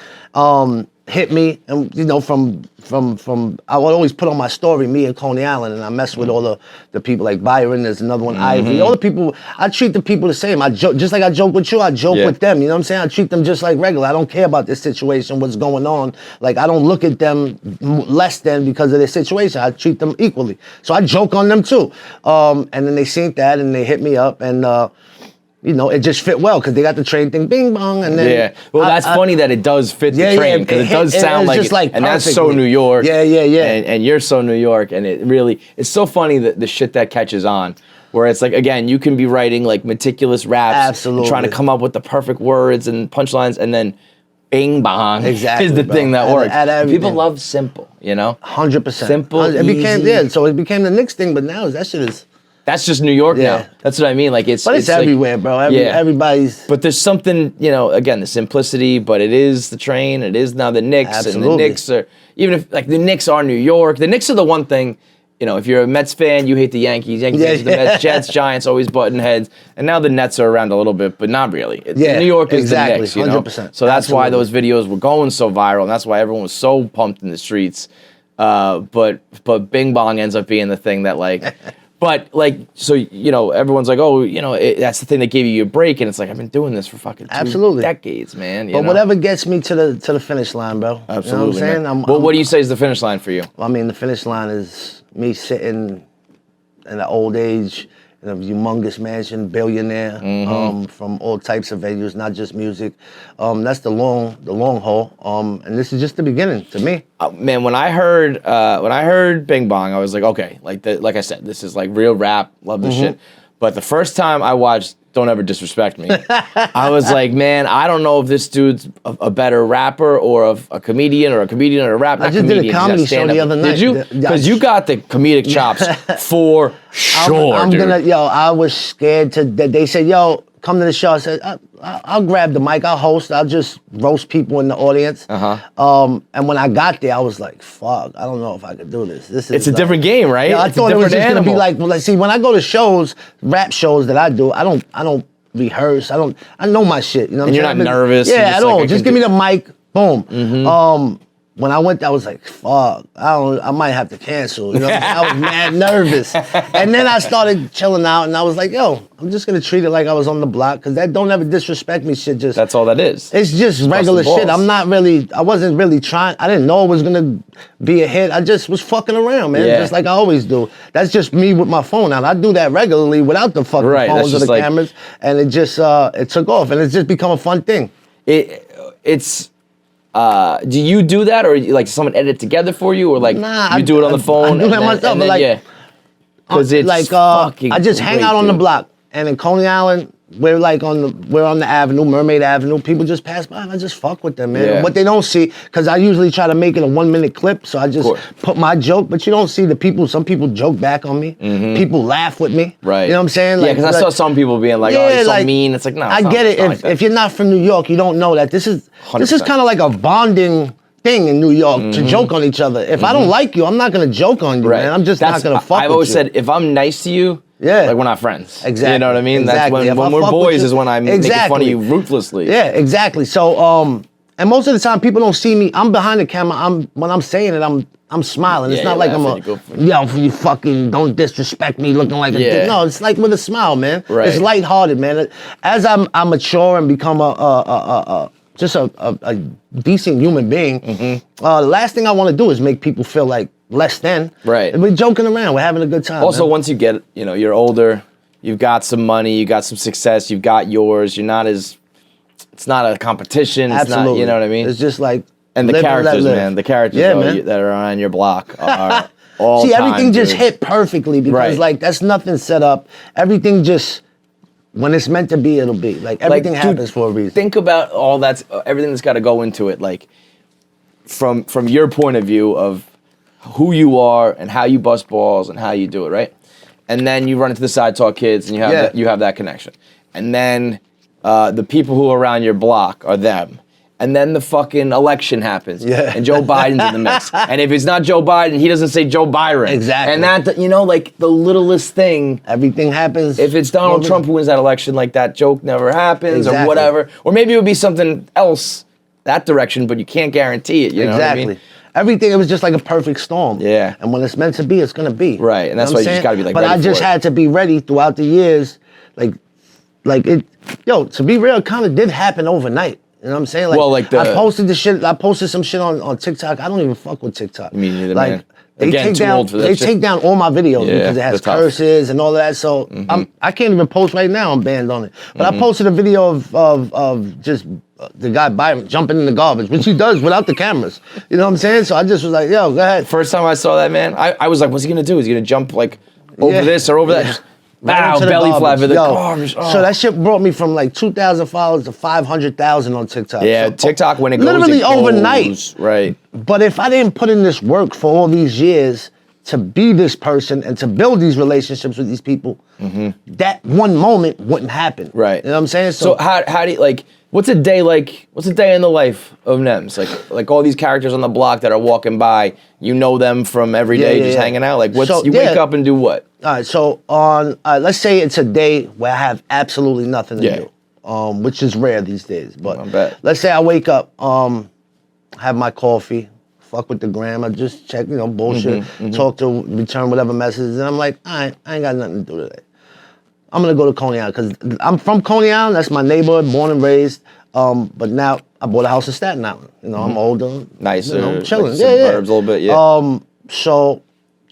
hit me, and you know, from I would always put on my story, me and Coney Island, and I mess with all the people like Byron, there's another one, Ivy, all the people, I treat the people the same. I joke, just like I joke with you, I joke with them, you know what I'm saying? I treat them just like regular. I don't care about this situation, what's going on. Like, I don't look at them less than because of their situation. I treat them equally. So I joke on them too. And then they seen that, and they hit me up, and you know, it just fit well because they got the train thing, bing bong, and then Well, that's funny that it does fit the train because it does sound like, and that's so New York. Yeah. And you're so New York, and it's so funny that the shit that catches on. Where it's like, again, you can be writing like meticulous raps, absolutely, trying to come up with the perfect words and punchlines, and then bing bong is the thing that works. People love simple, you know, 100%. Simple. It became so it became the Knicks thing, but now that shit is. That's just New York now. That's what I mean. Like but it's everywhere, bro. Everybody's. But there's something, you know, again, the simplicity. But it is the train. It is now the Knicks, absolutely. And the Knicks are, even if like the Knicks are New York. The Knicks are the one thing. You know, if you're a Mets fan, you hate the Yankees. Yankees hate the Mets. Jets, Giants, always button heads. And now the Nets are around a little bit, but not really. New York is the Knicks. You know, 100%. So that's why those videos were going so viral, and that's why everyone was so pumped in the streets. But Bing Bong ends up being the thing that like. But, like, so, you know, everyone's like, oh, you know, that's the thing that gave you a break. And it's like, I've been doing this for fucking 2 decades, man. But whatever gets me to the finish line, bro. Absolutely, you know what I'm saying? Well, what do you say is the finish line for you? Well, I mean, the finish line is me sitting in the old age in a humongous mansion, billionaire, from all types of venues, not just music. That's the long haul. And this is just the beginning to me. Man, when I heard Bing Bong, I was like, okay, like I said, this is like real rap. Love this shit. But the first time I watched Don't Ever Disrespect Me, I was like, man, I don't know if this dude's a better rapper or a comedian or a rapper. I just did a comedy show the other night. Did you? Because you got the comedic chops for sure, I was scared they said, yo, come to the show. I said, I'll grab the mic, I'll host, I'll just roast people in the audience. And when I got there, I was like, fuck, I don't know if I could do this. It's a different game, right? I thought it was just gonna be like, see, when I go to shows, rap shows that I do, I don't rehearse. I know my shit. You know what I'm saying? And you're not nervous. Yeah, at all. Just give me the mic, boom. When I went there, I was like, fuck, I might have to cancel. You know what I mean? I was mad nervous. And then I started chilling out, and I was like, yo, I'm just going to treat it like I was on the block, because that Don't Ever Disrespect Me shit just... That's all that is. It's just regular shit. I wasn't really trying. I didn't know it was going to be a hit. I just was fucking around, man, just like I always do. That's just me with my phone out. I do that regularly without the fucking phones or the cameras, and it just, it took off, and it's just become a fun thing. It's... do you do that, or like someone edit it together for you, or like you do it on the phone? I do that myself, but like, because it's like I just hang out on the block, and in Coney Island, we're on the avenue, Mermaid Avenue. People just pass by, and I just fuck with them, man. Yeah. What they don't see, because I usually try to make it a 1-minute clip, so I just put my joke, but you don't see the people. Some people joke back on me. People laugh with me. Right. You know what I'm saying? Yeah, because I saw some people being like, "Oh, you're so mean." It's like, no, I get it. If you're not from New York, you don't know that this is 100%. kind of like a bonding thing in New York to joke on each other. If I don't like you, I'm not gonna joke on you, man. I'm just not gonna fuck with you. I've always said, if I'm nice to you, like we're not friends. Exactly. You know what I mean? Exactly. That's when we're boys is when I'm making fun of you ruthlessly. Yeah, exactly. So, and most of the time people don't see me. I'm behind the camera. When I'm saying it, I'm smiling. It's not like you fucking don't disrespect me looking like a dick. No, it's like with a smile, man. Right. It's lighthearted, man. As I mature and become just a decent human being, the last thing I want to do is make people feel like less than. Right. We're joking around. We're having a good time. Also, man. once you get, you're older, you've got some money, you got some success, you've got yours. You're not as, it's not a competition. It's Absolutely. not, you know what I mean? It's just like And the live and let characters, live. man, the characters Yeah, though, man. that are on your block are all See, time, everything just dude. hit perfectly because Right. like that's nothing set up. Everything just when it's meant to be, it'll be. Like everything dude, happens for a reason. Think about all that's everything that's got to go into it. Like from your point of view of who you are and how you bust balls and how you do it, right? And then you run into the Side Talk kids and you have you have that connection. And then the people who are around your block are them. And then the fucking election happens. Yeah. And Joe Biden's in the mix. And if it's not Joe Biden, he doesn't say Joe Byron. Exactly. And that, you know, like the littlest thing. Everything happens. If it's Donald Trump who wins that election, like that joke never happens or Exactly. whatever. Or maybe it would be something else that direction, but you can't guarantee it. You know exactly. what I mean? Everything, it was just like a perfect storm. Yeah. And when it's meant to be, it's gonna be. Right, and that's know why what you I'm just gotta be, saying? like, But ready I for just it. had to be ready throughout the years. Like it, yo, to be real, it kind of did happen overnight. You know what I'm saying? Like, Well, like I posted some shit on TikTok. I don't even fuck with TikTok. Me neither, like, man. They Again, take too down old for that they shit. take down all my videos Yeah, because it has they're tough. curses and all of that. So I can't even post right now. I'm banned on it. But Mm-hmm. I posted a video of just the guy Byron jumping in the garbage, which he does without the cameras. You know what I'm saying? So I just was like, yo, go ahead. First time I saw that, man, I was like, what's he gonna do? Is he gonna jump like over Yeah. this or over that? Yeah. Just Right bow, into the belly garbage. flap in the Yo, garbage. Oh. So that shit brought me from like 2,000 followers to 500,000 on TikTok. Yeah, So, TikTok when it goes, literally it goes, overnight. right? But if I didn't put in this work for all these years to be this person and to build these relationships with these people, that one moment wouldn't happen. Right. You know what I'm saying? So how do you like? What's a day like? What's a day in the life of Nems? Like all these characters on the block that are walking by, you know them from every day, just hanging out. Like what's So, you wake up and do what? All right, so on, let's say it's a day where I have absolutely nothing to Yeah. do, which is rare these days. But I bet. let's say I wake up, have my coffee, fuck with the gram, I just check, bullshit, talk to, return whatever messages, and I'm like, all right, I ain't got nothing to do today. I'm gonna go to Coney Island because I'm from Coney Island. That's my neighborhood, born and raised. But now I bought a house in Staten Island. I'm older, Nicer, chilling, like yeah. suburbs a little bit, yeah. So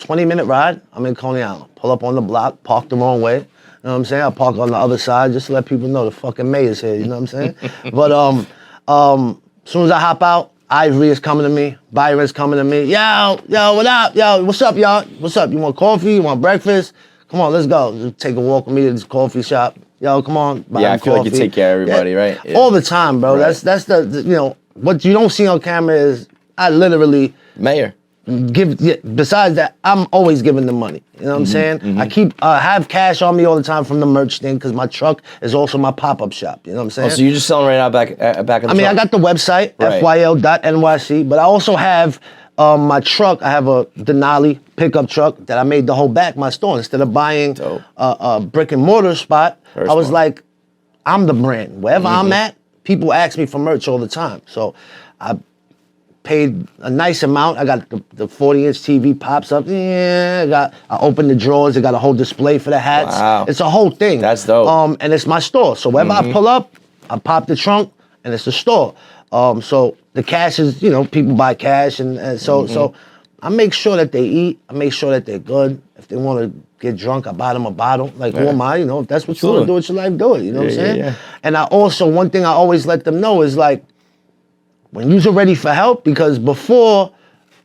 20-minute ride, I'm in Coney Island. Pull up on the block, park the wrong way. You know what I'm saying? I park on the other side just to let people know the fucking mayor's here. You know what I'm saying? But as soon as I hop out, Ivory is coming to me. Byron's coming to me. Yo, what up? Yo, what's up, y'all? What's up? You want coffee? You want breakfast? Come on, let's go. Just take a walk with me to this coffee shop. Yo, come on. Buy Yeah, I me feel like you coffee. take care of everybody, right? Yeah. All the time, bro. Right. That's the what you don't see on camera is I literally Mayor. besides that, I'm always giving them money. You know what I'm saying? I keep have cash on me all the time from the merch thing because my truck is also my pop-up shop. You know what I'm saying? Oh, so you're just selling right out back in the I mean, I truck. got the website, Right. fyl.nyc, but I also have my truck. I have a Denali pickup truck that I made the whole back my store. Instead of buying Dope. a brick and mortar spot, Very I was smart. like, I'm the brand. Wherever I'm at, people ask me for merch all the time. So I paid a nice amount. I got the 40-inch TV pops up. Yeah, I opened the drawers. They got a whole display for the hats. Wow. It's a whole thing. That's dope. And it's my store. So wherever I pull up, I pop the trunk, and it's the store. So the cash is, people buy cash, and so I make sure that they eat. I make sure that they're good. If they want to get drunk, I buy them a bottle. Like, who am I? If that's what you want to do with your life, do it. You know what I'm saying? Yeah. And I also, one thing I always let them know is like, when you're ready for help, because before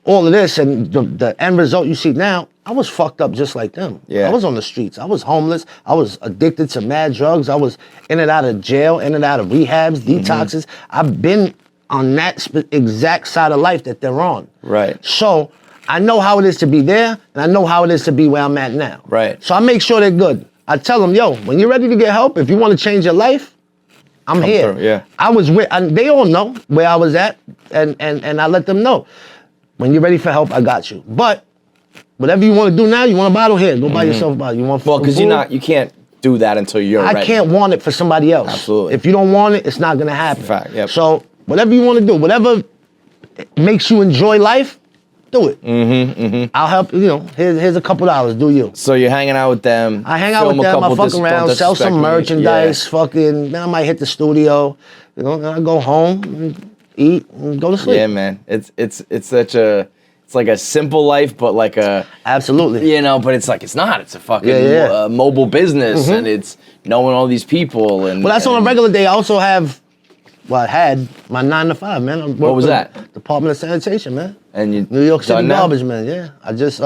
all of this and the end result you see now, I was fucked up just like them. Yeah. I was on the streets. I was homeless. I was addicted to mad drugs. I was in and out of jail, in and out of rehabs, detoxes. I've been on that exact side of life that they're on. Right. So I know how it is to be there, and I know how it is to be where I'm at now. Right. So I make sure they're good. I tell them, yo, when you're ready to get help, if you want to change your life, I'm here. through, yeah. I was with, and they all know where I was at, and I let them know. When you're ready for help, I got you. But whatever you want to do now, you want a bottle here, go buy yourself a bottle. You want Well, because food? you can't do that until you're ready. I can't want it for somebody else. Absolutely. If you don't want it, it's not gonna happen. Fact, yep. So whatever you want to do, whatever makes you enjoy life, do it. I'll help you. Here's a couple dollars. Do you? So you're hanging out with them. I hang out film with a them. I couple fuck around, sell some merchandise. Fucking. Then I might hit the studio. Then I go home, and eat, and go to sleep. Yeah, man. It's such a it's like a simple life, but like a Absolutely. you know, but it's like it's not. It's a fucking Yeah. mobile business, and it's knowing all these people. And Well, that's on a regular day. I also have, well, I had my 9 to 5, man. I work What was for that? the Department of Sanitation, man. And you New York City done now? garbage man. Yeah, I just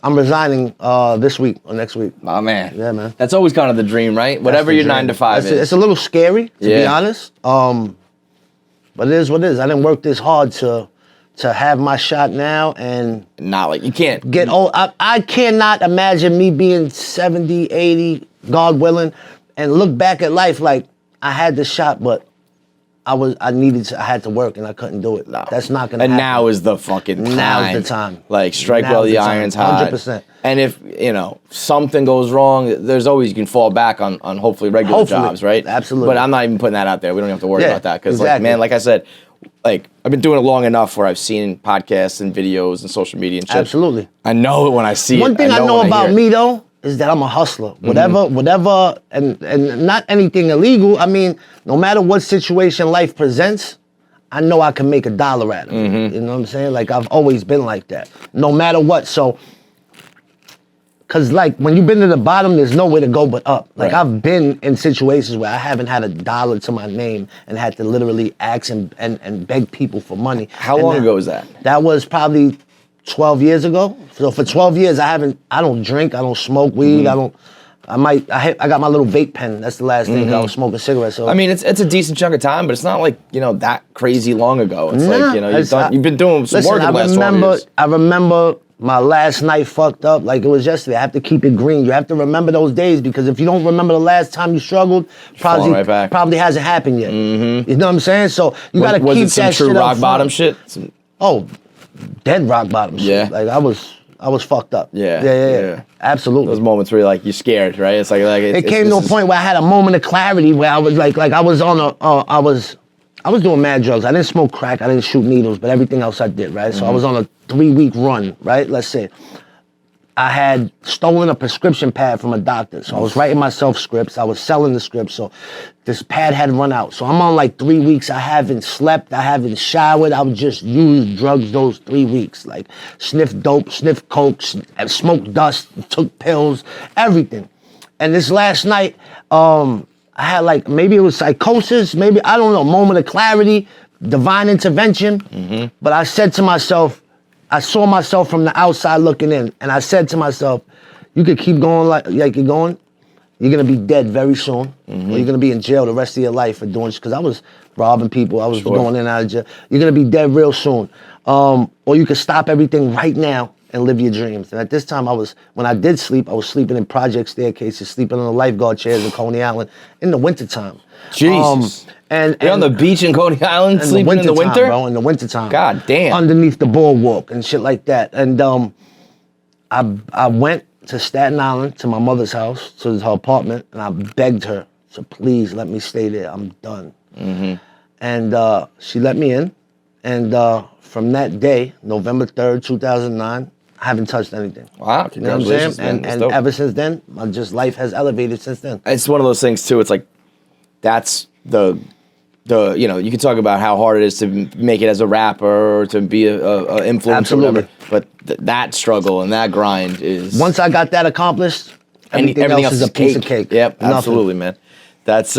I'm resigning this week or next week. Oh man, Yeah, man. That's always kind of the dream, right? Whatever That's your the 9 to dream. 5 is. It's a little scary, to be Yeah. honest. But it is what it is. I didn't work this hard to have my shot now and Not like you can't get old. I cannot imagine me being 70, 80, God willing, and look back at life like I had the shot, but I had to work and I couldn't do it. No. That's not gonna And happen. now is the fucking time. Now's the time. Like strike Now's while the the time. iron's hot. 100%. And if you know something goes wrong, there's always you can fall back on hopefully regular Hopefully. jobs, right? Absolutely. But I'm not even putting that out there. We don't have to worry Yeah, about that because like exactly. man, like I said, like I've been doing it long enough where I've seen podcasts and videos and social media and shit. Absolutely. I know it when I see it. One thing I know when about hear it. me though is that I'm a hustler. Mm-hmm. Whatever, and not anything illegal. I mean, no matter what situation life presents, I know I can make $1 out of it. Mm-hmm. You know what I'm saying? Like I've always been like that, no matter what. So, cause like when you've been to the bottom, there's nowhere to go but up. Like Right. I've been in situations where I haven't had $1 to my name and had to literally ask and beg people for money. How And long ago was that? That was probably 12 years ago. So for 12 years, I don't drink, I don't smoke weed, Mm-hmm. I got my little vape pen. That's the last thing I was smoking cigarettes. So I mean, it's a decent chunk of time, but it's not like you know that crazy long ago. It's Nah, like you know you've been doing some listen, work in the last 12 years. I remember my last night fucked up like it was yesterday. I have to keep it green. You have to remember those days because if you don't remember the last time you struggled, falling right back. probably hasn't happened yet. You know what I'm saying? So you gotta was keep it some that true shit up rock front. bottom shit? Oh, dead rock bottom shit. Yeah. Like I was fucked up. Yeah, Yeah. yeah. Absolutely. Those moments where you're like you're scared, right? It's like It came to a point where I had a moment of clarity where I was like I was on I was doing mad drugs. I didn't smoke crack, I didn't shoot needles, but everything else I did, right? So I was on a 3-week run, right? Let's say. I had stolen a prescription pad from a doctor. So I was writing myself scripts. I was selling the scripts. So this pad had run out. So I'm on like 3 weeks. I haven't slept. I haven't showered. I would just use drugs those 3 weeks. Like sniff dope, sniff coke, smoke dust, took pills, everything. And this last night, I had like, maybe it was psychosis, maybe, I don't know, moment of clarity, divine intervention. But I said to myself, I saw myself from the outside looking in, and I said to myself, you could keep going like you're going, you're gonna be dead very soon, or you're gonna be in jail the rest of your life for doing this, because I was robbing people, I was going in and out of jail. You're gonna be dead real soon. Or you could stop everything right now and live your dreams. And at this time, when I did sleep, I was sleeping in project staircases, sleeping on the lifeguard chairs in Coney Island in the wintertime. Jesus. And You're on the beach in Coney Island sleeping in the winter? Bro, in the wintertime. God damn. Underneath the boardwalk and shit like that. And I went to Staten Island, to my mother's house, to her apartment, and I begged her to please let me stay there. I'm done. And she let me in. And from that day, November 3rd, 2009, I haven't touched anything. Wow, You know what I'm congratulations, saying? man. And, That's and dope. ever since then, life has elevated since then. It's one of those things too. It's like that's the you know you can talk about how hard it is to make it as a rapper or to be a influencer, Absolutely. or whatever, but that struggle and that grind is Once I got that accomplished, everything else is a piece of cake. Yep, Nothing. absolutely, man. That's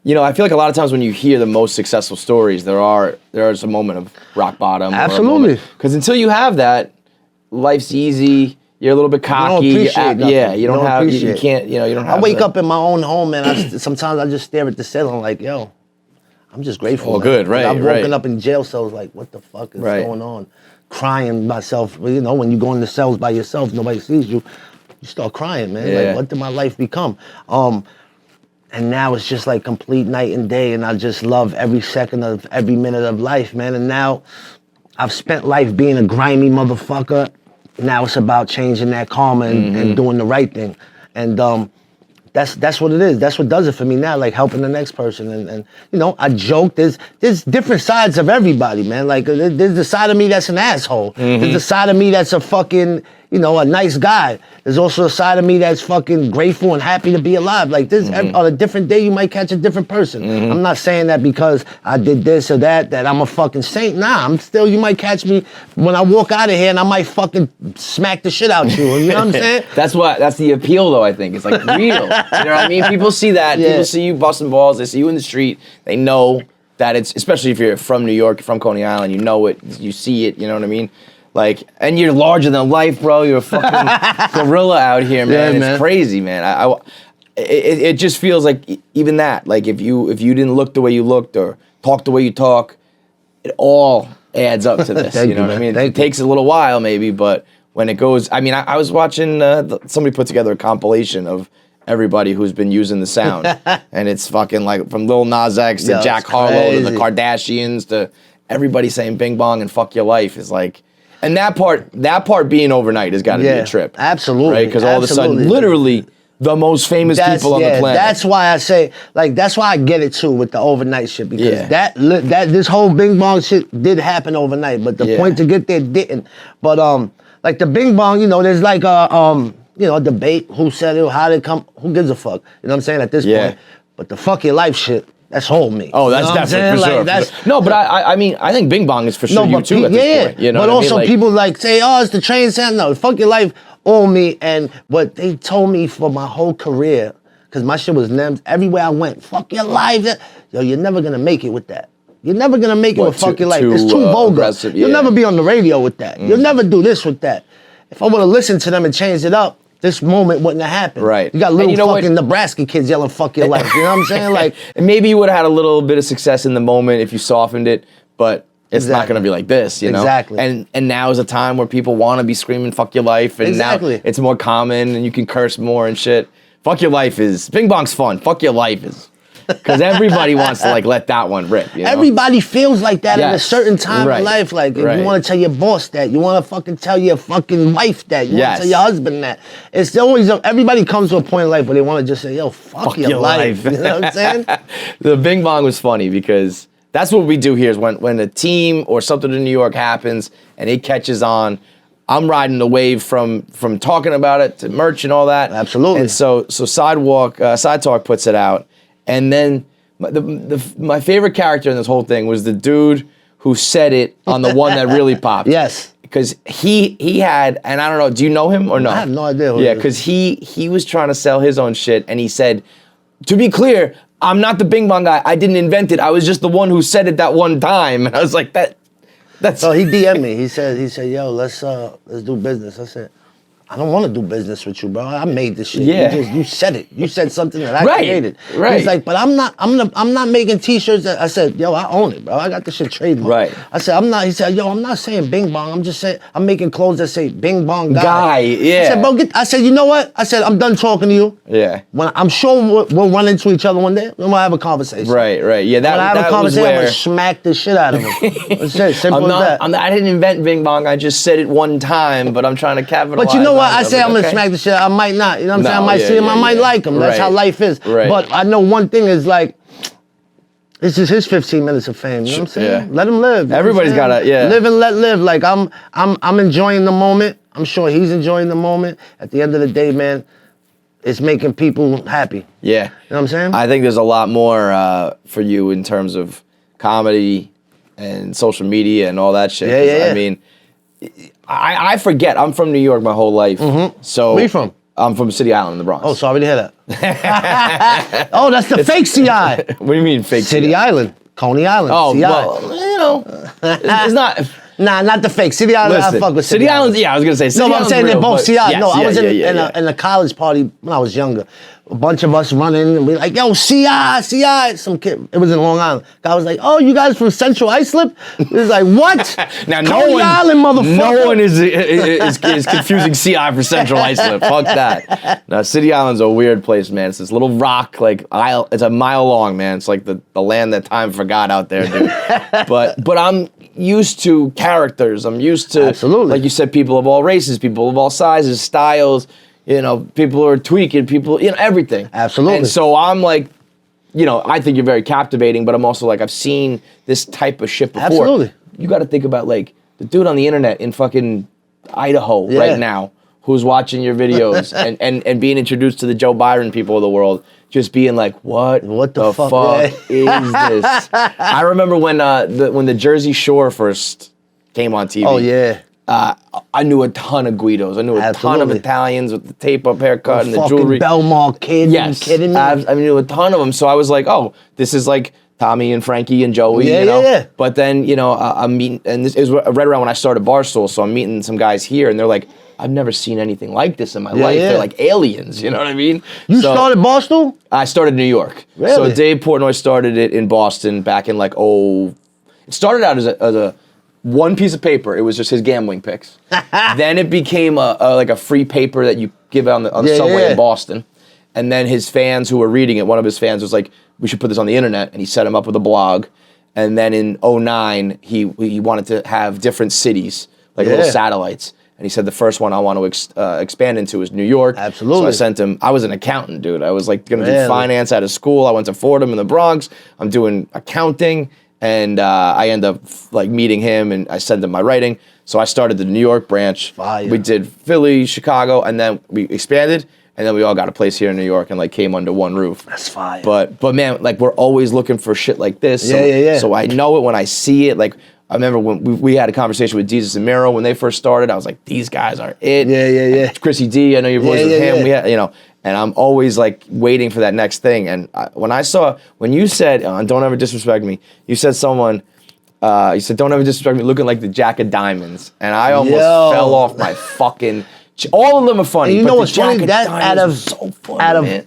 you know I feel like a lot of times when you hear the most successful stories, there's a moment of rock bottom. Absolutely. Because until you have that, life's easy. You're a little bit cocky. appreciate nothing. Yeah, you don't You don't have. You appreciate. can't. You know, you don't have. I wake the- up in my own home and sometimes I just stare at the ceiling like, yo, I'm just grateful. Oh, man. good, right, I've woken right. up in jail cells like, what the fuck is Right. going on? Crying myself. Well, you know, when you go in the cells by yourself, nobody sees you. You start crying, man. Yeah. Like, what did my life become? And now it's just like complete night and day, and I just love every second of every minute of life, man. And now I've spent life being a grimy motherfucker. Now it's about changing that karma and doing the right thing. And that's what it is. That's what does it for me now, like helping the next person. And you know, I joke, there's different sides of everybody, man. Like there's the side of me that's an asshole. There's the side of me that's a fucking you know, a nice guy. There's also a side of me that's fucking grateful and happy to be alive. Like this, on a different day, you might catch a different person. I'm not saying that because I did this or that I'm a fucking saint. Nah, I'm still, you might catch me when I walk out of here and I might fucking smack the shit out you. You know what I'm saying? That's the appeal, though, I think. It's like real. You know what I mean? People see that. Yeah. People see you busting balls. They see you in the street. They know that it's, especially if you're from New York, from Coney Island, you know it, you see it, you know what I mean? Like, and you're larger than life, bro. You're a fucking gorilla out here, man. Yeah, It's man. crazy, man. It just feels like even that, like if you didn't look the way you looked or talk the way you talk, it all adds up to this. Thank you know you, what I man. mean? It takes a little while maybe, but when it goes, I mean, I was watching, somebody put together a compilation of everybody who's been using the sound. And it's fucking like from Lil Nas X to Yo, Jack it's Harlow to the crazy. Kardashians to everybody saying Bing Bong and fuck your life is like, and that part being overnight has got to be a trip. Absolutely. Right? Because all of a sudden, Absolutely. literally the most famous people on the planet. That's why I say, like, that's why I get it too with the overnight shit, because Yeah. that this whole Bing Bong shit did happen overnight, but the point to get there didn't. But like the Bing Bong, you know, there's like a debate, who said it, how did it come, who gives a fuck? You know what I'm saying at this point? But the fuck your life shit, that's whole me. Oh, that's you know what I'm definitely saying? for Like, sure. No, but I mean, I think Bing Bong is for sure you too at this point. You know but what I mean? also Like, people like say, oh, it's the train sound. No, fuck your life, all me. And what they told me for my whole career, because my shit was Nems, everywhere I went, fuck your life. Yo, you're never gonna make it with that. You're never gonna make it What, with fuck too- your life. too, It's too vulgar. aggressive, You'll yeah. never be on the radio with that. You'll never do this with that. If I would have listened to them and changed it up, this moment wouldn't have happened. Right. You got And little you know what? fucking Nebraska kids yelling fuck your life. You know what I'm saying? Like, and maybe you would have had a little bit of success in the moment if you softened it, but it's not Exactly. going to be like this, you know? Exactly. And now is a time where people want to be screaming fuck your life, and Exactly. now it's more common and you can curse more and shit. Fuck your life is, Bing Bong's fun. Fuck your life is, because everybody wants to like let that one rip, you know? everybody feels like that at a Yes. certain time Right. in life. Like, if Right. you want to tell your boss that, you want to fucking tell your fucking wife that, you want Yes. to tell your husband that. It's always, everybody comes to a point in life where they want to just say, yo, fuck your life. You know what I'm saying? The Bing Bong was funny because that's what we do here is when a team or something in New York happens and it catches on, I'm riding the wave from talking about it to merch and all that. Absolutely. And so Side Talk puts it out, and then my favorite character in this whole thing was the dude who said it on the one that really popped. Yes. Because he had, and I don't know, do you know him or no? I have no idea who Yeah, it is. because he was trying to sell his own shit, and he said, to be clear, I'm not the Bing Bong guy. I didn't invent it. I was just the one who said it that one time. And I was like, that's So he DM'd me. He said, yo, let's do business. I said, I don't want to do business with you, bro. I made this shit. Yeah. You said it. You said something that I Right, created. right. He's like, but I'm not making t-shirts. I said, yo, I own it, bro. I got this shit trademarked. Right. I said, he said, yo, I'm not saying Bing Bong. I'm just saying, I'm making clothes that say Bing Bong Guy, yeah. I said, bro, I said, you know what? I said, I'm done talking to you. yeah. When I'm sure we'll run into each other one day. We'll have a conversation. Right. Yeah, When I have a that was conversation, I'm where gonna smack the shit out of him. That's it. Simple as that. I didn't invent Bing Bong. I just said it one time, but I'm trying to capitalize. But you know what? on it. I say I'm like, gonna okay. smack the shit. I might not. You know what I'm saying? I No, might yeah, see him. yeah, I might yeah. like him. That's Right. how life is. Right. But I know one thing is like, this is his 15 minutes of fame. You know what I'm saying? Yeah. Let him live. You know Everybody's what I'm saying? gotta, yeah. Live and let live. Like I'm enjoying the moment. I'm sure he's enjoying the moment. At the end of the day, man, it's making people happy. Yeah. You know what I'm saying? I think there's a lot more for you in terms of comedy and social media and all that shit. Yeah, 'Cause, yeah, yeah. I mean, I forget. I'm from New York my whole life. So Where you from? I'm from City Island in the Bronx. Oh, sorry to hear that. Oh, that's the fake CI. What do you mean fake City Island. Coney Island. Oh, CI. well, you know, it's not. Nah, not the fake. City Island, Listen, I fuck with City Island. Yeah, I was gonna say. City No, but I'm Island's saying they're real, both but- CI. Yes, No, I yeah, was yeah. in a college party when I was younger. A bunch of us running and we like, yo, CI. Some kid, it was in Long Island. Guy was like, oh, you guys from Central Islip? It was like, what? Now, Coney Island, motherfucker. No one is confusing CI for Central Islip. Fuck that. Now, City Island's a weird place, man. It's this little rock, like isle. It's a mile long, man. It's like the land that time forgot out there, dude. but I'm used to characters. I'm used to, Absolutely. like you said, people of all races, people of all sizes, styles. You know, people who are tweaking, people, you know, everything. Absolutely. And so I'm like, you know, I think you're very captivating, but I'm also like, I've seen this type of shit before. Absolutely. You got to think about like the dude on the internet in fucking Idaho Yeah. right now who's watching your videos and being introduced to the Joe Byron people of the world, just being like, what the fuck is this? I remember when the Jersey Shore first came on TV. Oh yeah. I knew a ton of Guidos. I knew a ton of Italians with the tape-up haircut and the fucking jewelry. Belmont kid. Yes. Are you kidding me? I knew a ton of them. So I was like, oh, this is like Tommy and Frankie and Joey. Yeah, you know? yeah. But then, I'm meeting, and this is right around when I started Barstool, so I'm meeting some guys here, and they're like, I've never seen anything like this in my life. Yeah. They're like aliens, you know what I mean? You started Barstool? I started in New York. Really? So Dave Portnoy started it in Boston back in like, it started out as a one piece of paper. It was just his gambling picks. Then it became a free paper that you give out on the subway in Boston. And then his fans who were reading it, one of his fans was like, we should put this on the internet. And he set him up with a blog. And then in 2009, he wanted to have different cities, like little satellites. And he said, the first one I want to expand into is New York. Absolutely. So I sent him, I was an accountant, dude. I was like going to do finance out of school. I went to Fordham in the Bronx. I'm doing accounting. And I end up like meeting him, and I sent him my writing. So I started the New York branch. Fire. We did Philly, Chicago, and then we expanded, and then we all got a place here in New York and like came under one roof. That's fire. But man, like we're always looking for shit like this. So, Yeah. So I know it when I see it. Like I remember when we had a conversation with Jesus and Miro when they first started. I was like, these guys are it. Yeah. Chrissy D, I know your voice with him. Yeah. We had, and I'm always like waiting for that next thing. And when you said, don't ever disrespect me, you said don't ever disrespect me looking like the Jack of Diamonds. And I almost fell off my fucking, all of them are funny. And you know but what's the Jack funny? of That Diamonds was so funny,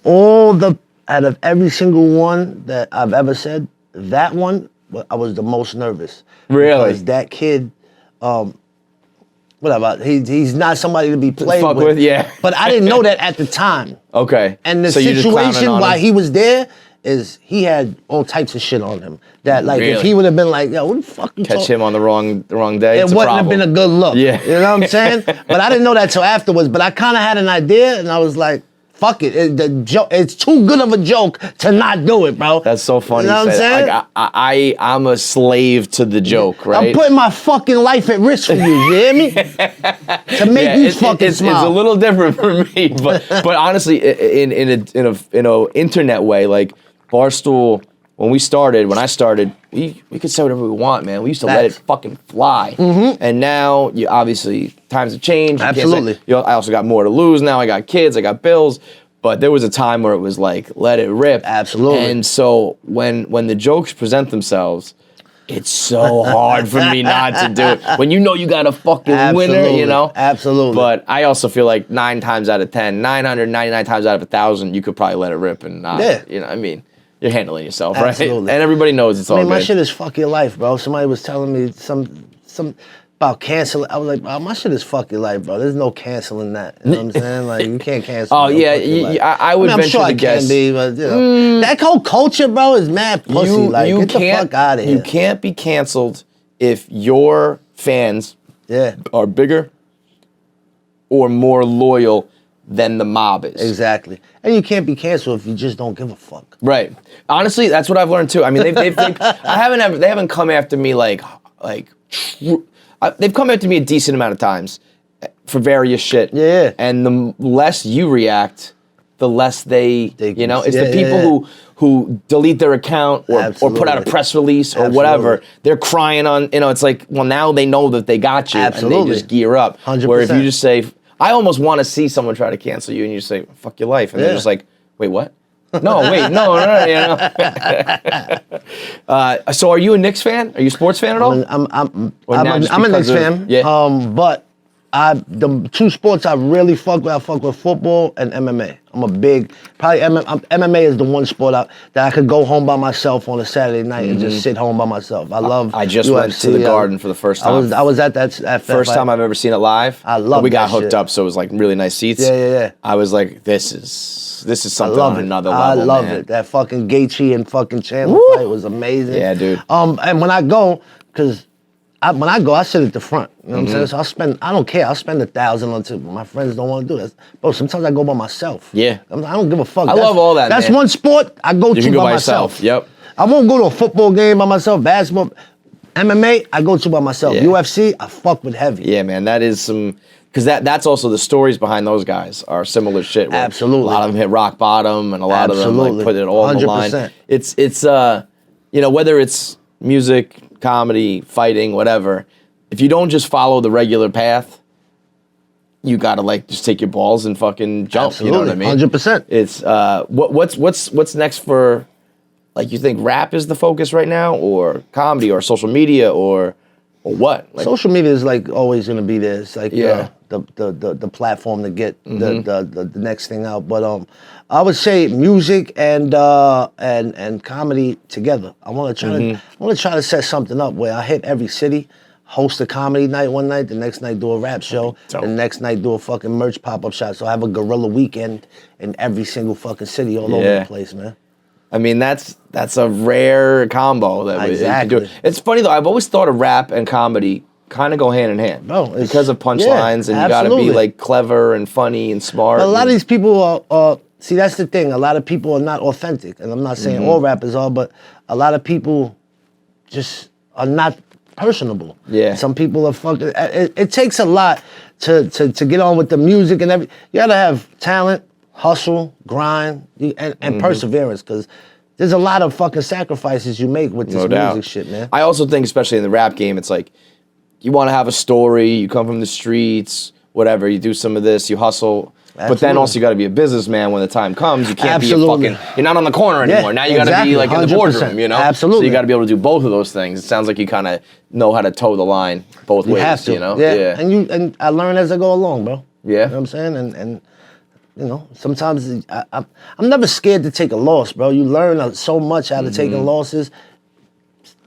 man. Out of every single one that I've ever said, that one, I was the most nervous. Really? Because that kid, whatever, he's not somebody to be played Fuck with, yeah. But I didn't know that at the time. Okay. And the So you just clowning situation on why him? he was there is he had all types of shit on him. That like if Really? he would have been like, yo, what the fuck you Catch talking? him on the wrong day. It it's a wouldn't have problem. been a good look. Yeah. You know what I'm saying? But I didn't know that till afterwards. But I kind of had an idea, and I was like, fuck it. It's too good of a joke to not do it, bro. That's so funny. You know what I'm saying? Like, I'm a slave to the joke, right? I'm putting my fucking life at risk for you hear me? To make you fucking smile. It's a little different for me, but honestly, in a internet way, like Barstool. When I started, we could say whatever we want, man. We used to let it fucking fly. Mm-hmm. And now, obviously, times have changed. You can't say- Absolutely. I also got more to lose now. I got kids, I got bills. But there was a time where it was like, let it rip. Absolutely. And so when the jokes present themselves, it's so hard for me not to do it. When you know you got a fucking winner, you know? Absolutely. But I also feel like 9 times out of 10, 999 times out of 1,000, you could probably let it rip and not, you know what I mean? You're handling yourself, Absolutely. right? And everybody knows it's all good. my shit is fuck your life, bro. Somebody was telling me some about canceling. I was like, bro, my shit is fuck your life, bro. There's no canceling that. You know what I'm saying? Like, you can't cancel. Oh, no yeah. fuck your life. I would I'm venture sure to I guess. can be, but, that whole culture, bro, is mad pussy. Get the fuck out of here. You can't be canceled if your fans are bigger or more loyal than the mob is. Exactly. And you can't be canceled if you just don't give a fuck. Right. Honestly, that's what I've learned too. I mean, they haven't come after me like they've come after me a decent amount of times for various shit. Yeah. And the less you react, the less it's the people who delete their account or put out a press release or whatever. They're crying on, it's like, well, now they know that they got you and they just gear up. 100%. Where if you just say, I almost want to see someone try to cancel you and you just say, fuck your life. And they're just like, wait, what? No, wait, no. So are you a Knicks fan? Are you a sports fan at all? I'm a Knicks fan. Yeah. But the two sports I really fuck with, I fuck with football and MMA. I'm a big, MMA is the one sport that I could go home by myself on a Saturday night and just sit home by myself. I just UFC. went to the Garden for the first time. I was at that first time I've ever seen it live. I love We got that hooked shit. up, so it was like really nice seats. Yeah. I was like, this is something on another level. I love man. it. That fucking Gaethje and fucking Chandler fight was amazing. Yeah, dude. And when I go, I sit at the front. You know what I'm saying? So I don't care. I'll spend $1,000 on two. My friends don't want to do that. Bro, sometimes I go by myself. Yeah. I don't give a fuck. I love all that, That's man. one sport I go You to can go by by myself. yourself. Yep. I won't go to a football game by myself, basketball. MMA, I go to by myself. Yeah. UFC, I fuck with heavy. Yeah, man, that is some because that's also the stories behind those guys are similar shit. Where Absolutely. a lot of them hit rock bottom, and a lot of them like put it all on the line. 100%. It's you know, whether it's music, comedy, fighting, whatever. If you don't just follow the regular path, you gotta like just take your balls and fucking jump. Absolutely. You know what I mean? 100%. It's what's next for, like, you think rap is the focus right now, or comedy, or social media, or what? Like, Social media is like always gonna be there. It's like Yeah. the platform to get the next thing out. But I would say music and comedy together. I want to try to set something up where I hit every city, host a comedy night one night, the next night do a rap show, the next night do a fucking merch pop-up shop. So I have a guerrilla weekend in every single fucking city all over the place, man. I mean, that's a rare combo that we can do. It's funny though. I've always thought of rap and comedy kind of go hand in hand, because of punchlines, and you got to be like clever and funny and smart. But a lot of these people are see, that's the thing. A lot of people are not authentic, and I'm not saying all rappers are, but a lot of people just are not personable. Yeah. Some people are fucking. It takes a lot to get on with the music and everything. You gotta have talent, hustle, grind, and perseverance, because there's a lot of fucking sacrifices you make with this music shit, man. I also think, especially in the rap game, it's like you want to have a story. You come from the streets, whatever. You do some of this, you hustle. But then also you got to be a businessman when the time comes. You can't be a fucking. You're not on the corner anymore. Now you got to be like in the boardroom, you know. Absolutely. So you got to be able to do both of those things. It sounds like you kind of know how to toe the line both ways. Have to, you know. Yeah. And I learn as I go along, bro. Yeah. You know what I'm saying? And you know, sometimes I'm never scared to take a loss, bro. You learn so much out of taking losses.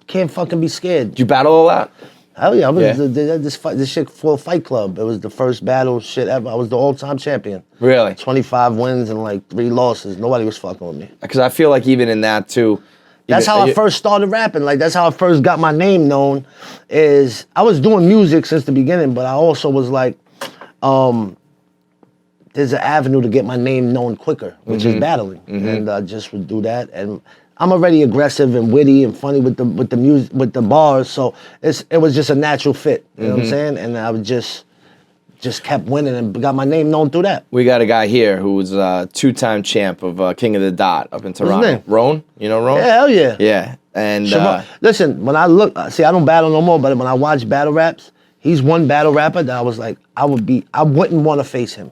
Can't fucking be scared. Did you battle a lot? Hell yeah, I was this shit for Fight Club. It was the first battle shit ever. I was the all-time champion. Really? 25 wins and like 3 losses. Nobody was fucking with me. Because I feel like even in that too. That's how I first started rapping. Like, that's how I first got my name known. Is I was doing music since the beginning, but I also was like, there's an avenue to get my name known quicker, which is battling, and I just would do that. And I'm already aggressive and witty and funny with the music, with the bars, so it was just a natural fit. You know what I'm saying? And I would just kept winning and got my name known through that. We got a guy here who was a 2-time champ of King of the Dot up in Toronto. What's his name? Roan? You know Roan? Yeah, hell yeah. Yeah. And listen, when I look, see, I don't battle no more, but when I watch battle raps, he's one battle rapper that I was like, I wouldn't want to face him.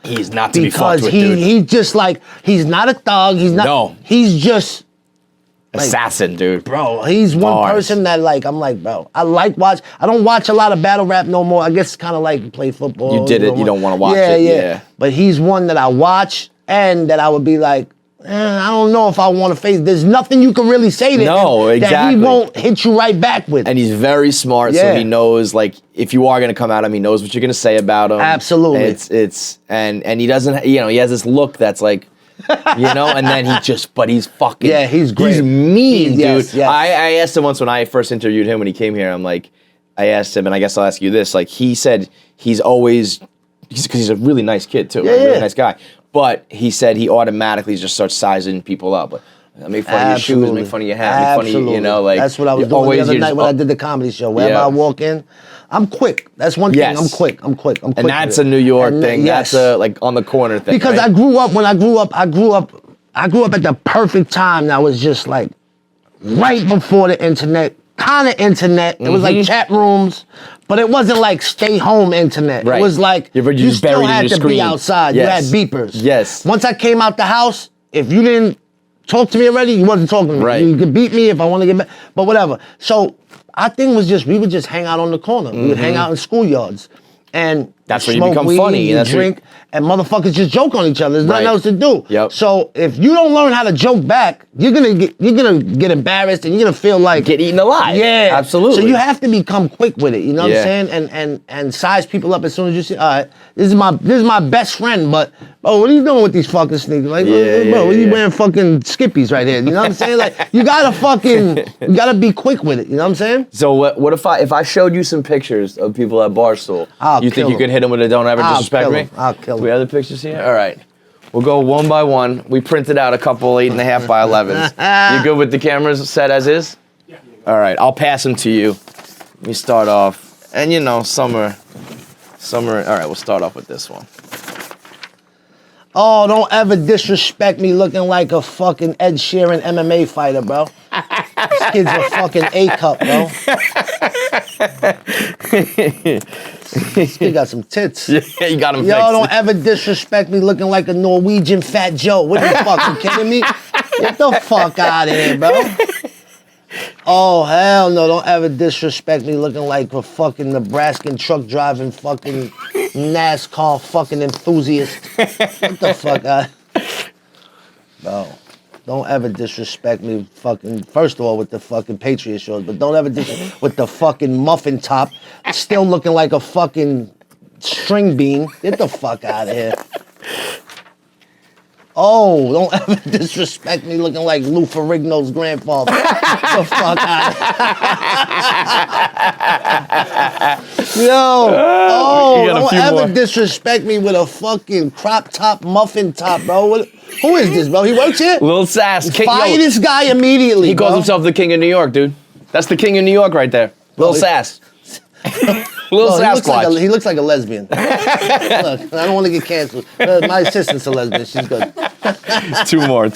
He's not to be fucked with, because he's just like, he's not a thug. He's just assassin, dude. Bro, he's one person that like, I'm like, bro, I don't watch a lot of battle rap no more. I guess it's kind of like play football. You did it, you don't want to watch it. Yeah. But he's one that I watch and that I would be like, I don't know if I want to face. There's nothing you can really say to him that he won't hit you right back with. And he's very smart, so he knows, like, if you are gonna come at him, he knows what you're gonna say about him. Absolutely. And he doesn't, you know, he has this look that's like, you know, and then but he's fucking, he's great. He's mean, dude. Yes. I asked him once when I first interviewed him when he came here. I'm like, I asked him, and I guess I'll ask you this. Like, he said because he's a really nice kid too, a really nice guy. But he said he automatically just starts sizing people up. Like, make fun of your shoes, make fun of your hat, make fun of you know, like. That's what I was doing the other night when I did the comedy show. Wherever I walk in, I'm quick. That's one thing. I'm quick. And that's a New York thing. That's a like on the corner thing. Because I grew up at the perfect time that was just like right before the internet. Kind of internet. It was like chat rooms, but it wasn't like stay home internet. Right. It was like you still had to be outside. Yes. You had beepers. Yes. Once I came out the house, if you didn't talk to me already, you wasn't talking to me. Right. You could beat me if I want to get back, but whatever. So our thing was just, we would just hang out on the corner. We would hang out in schoolyards. And that's where you smoke become weed, funny. You drink, and motherfuckers just joke on each other. There's nothing else to do. Yep. So if you don't learn how to joke back, you're gonna get embarrassed, and you're gonna feel like get eaten alive. Yeah, absolutely. So you have to become quick with it. You know what I'm saying? And size people up as soon as you see. All right, this is my best friend, but bro, what are you doing with these fucking sneakers? Like, bro, what are you wearing fucking Skippies right here? You know what I'm saying? Like, you gotta be quick with it. You know what I'm saying? So what if I showed you some pictures of people at Barstool? You think you could hit them with a don't ever disrespect me? I'll kill Do we have the pictures here? All right. We'll go one by one. We printed out a couple 8.5 by 11s. You good with the cameras set as is? Yeah. All right. I'll pass them to you. Let me start off. And you know, some are Summer. All right, we'll start off with this one. Oh, don't ever disrespect me looking like a fucking Ed Sheeran MMA fighter, bro. This kid's a fucking A-cup, bro. This kid got some tits. Yeah, you got him Yo, fixed. don't ever disrespect me looking like a Norwegian Fat Joe. What the fuck, you kidding me? Get the fuck out of here, bro. Oh, hell no, don't ever disrespect me looking like a fucking Nebraskan truck driving fucking NASCAR fucking enthusiast. Get the fuck out. Bro, don't ever disrespect me fucking, first of all, with the fucking Patriot shorts, but don't ever disrespect with the fucking muffin top, still looking like a fucking string bean. Get the fuck out of here. Oh, don't ever disrespect me looking like Lou Ferrigno's grandfather. Get the fuck out. Yo, You got a don't few ever more. disrespect me with a fucking crop top, muffin top, bro. Who is this, bro? He works here? Lil Sass. Fire this guy immediately, He calls bro. himself the king of New York, dude. That's the king of New York right there. Lil Sass. Lil Oh, Sasquatch. he looks like a lesbian. Look, I don't want to get canceled. My assistant's a lesbian. She's good. Two more.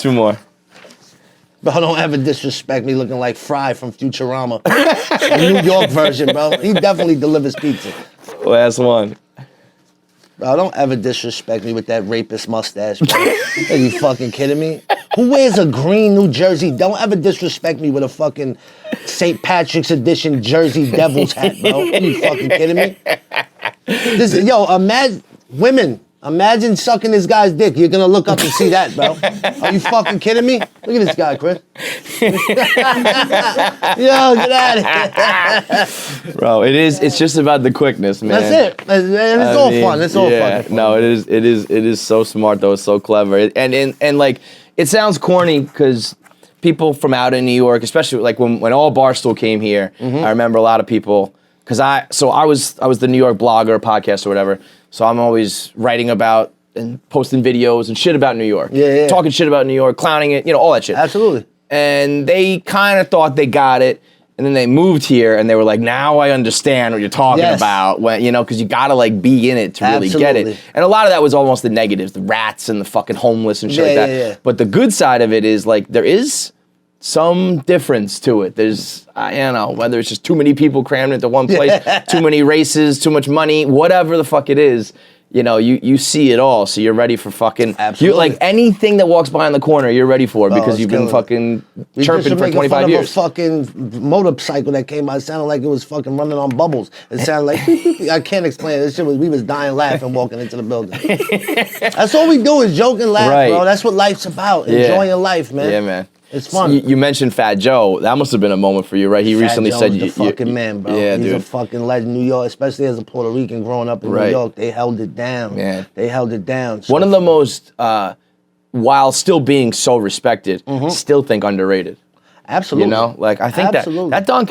Bro, don't ever disrespect me looking like Fry from Futurama. The New York version, bro. He definitely delivers pizza. Last one. Bro, don't ever disrespect me with that rapist mustache, bro. Are you fucking kidding me? Who wears a green New Jersey? Don't ever disrespect me with a fucking St. Patrick's edition Jersey Devils hat, bro. Are you fucking kidding me? Imagine women. Imagine sucking this guy's dick. You're gonna look up and see that, bro. Are you fucking kidding me? Look at this guy, Chris. Yo, get out of here. Bro, it's just about the quickness, man. That's it. And it's all fun. It's all fucking fun. No, it is so smart though. It's so clever. And like it sounds corny because people from out in New York, especially like when all Barstool came here, I remember a lot of people because I was the New York blogger, podcast or whatever. So I'm always writing about and posting videos and shit about New York. Yeah. Talking shit about New York, clowning it, all that shit. Absolutely. And they kind of thought they got it. And then they moved here and they were like, now I understand what you're talking about. When, because you gotta like be in it to really get Absolutely. it. And a lot of that was almost the negatives, the rats and the fucking homeless and shit like that. Yeah. But the good side of it is like there is some difference to it. There's, I don't know, whether it's just too many people crammed into one place, too many races, too much money, whatever the fuck it is. You see it all, so you're ready for fucking. Absolutely. Like anything that walks by in the corner, you're ready for because it's you've been killer. fucking We chirping just for making 25 fun years. of a fucking motorcycle that came out. It sounded like it was fucking running on bubbles. It sounded like I can't explain it. This shit we was dying laughing walking into the building. That's all we do is joke and laugh, Right. bro. That's what life's about. Enjoying life, man. Yeah, man. It's fun. You mentioned Fat Joe. That must have been a moment for you, right? He recently Fat said Joe's the fucking man, bro. Yeah, He's dude. a fucking legend. New York, especially as a Puerto Rican growing up in New Right. York, they held it down. Yeah. They held it down. So One of the most, while still being so respected, still think underrated. absolutely. Like I think Absolutely. that Don,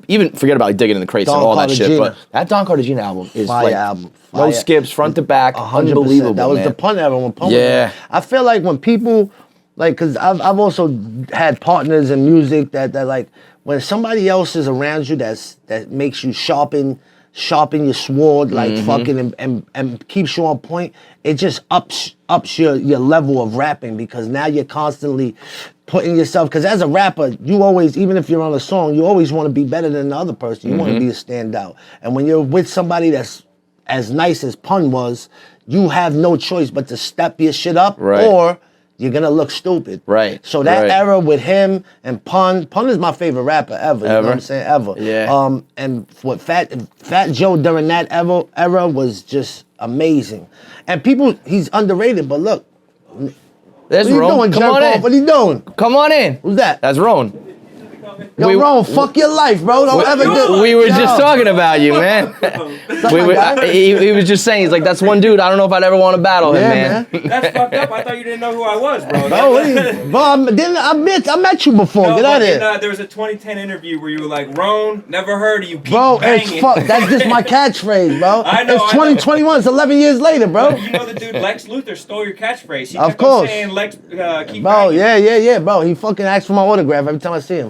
even forget about like digging in the crates Don and all that shit, Cartagena. but that Don Cartagena album is Fire like album. no Fire. skips, front to back, 100%. unbelievable. That was man. the pun era when pun. Yeah. I feel like when people like, cause I've also had partners in music that like when somebody else is around you that makes you sharpen your sword like fucking and keeps you on point. It just ups your level of rapping because now you're constantly putting yourself. Because as a rapper, you always, even if you're on a song, you always want to be better than the other person. You want to be a standout. And when you're with somebody that's as nice as Pun was, you have no choice but to step your shit up Right. or you're gonna look stupid. Right, So that right. era with him and Pun is my favorite rapper ever. You know what I'm saying? Ever. Yeah. And what Fat Joe during that era was just amazing. And he's underrated, but look, There's what are you Ron. doing, Come jerk on off? in. What are you doing? Come on in. Who's that? That's Ron. Yo, Ron, fuck your life, bro. Don't ever do We were Yo. just talking about you, man. He was just saying, he's like, that's one dude. I don't know if I'd ever want to battle him, Yeah, man. That's fucked up. I thought you didn't know who I was, bro. Bro, I met you before. No, Get out of like here. there was a 2010 interview where you were like, Roan, never heard of you. Keep Bro, it's banging. fuck. That's just my catchphrase, bro. I know, It's I know. 2021. It's 11 years later, bro. You know the dude Lex Luthor stole your catchphrase. He Of kept course. on saying Lex, keep Bro, banging. yeah, bro. He fucking asks for my autograph every time I see him.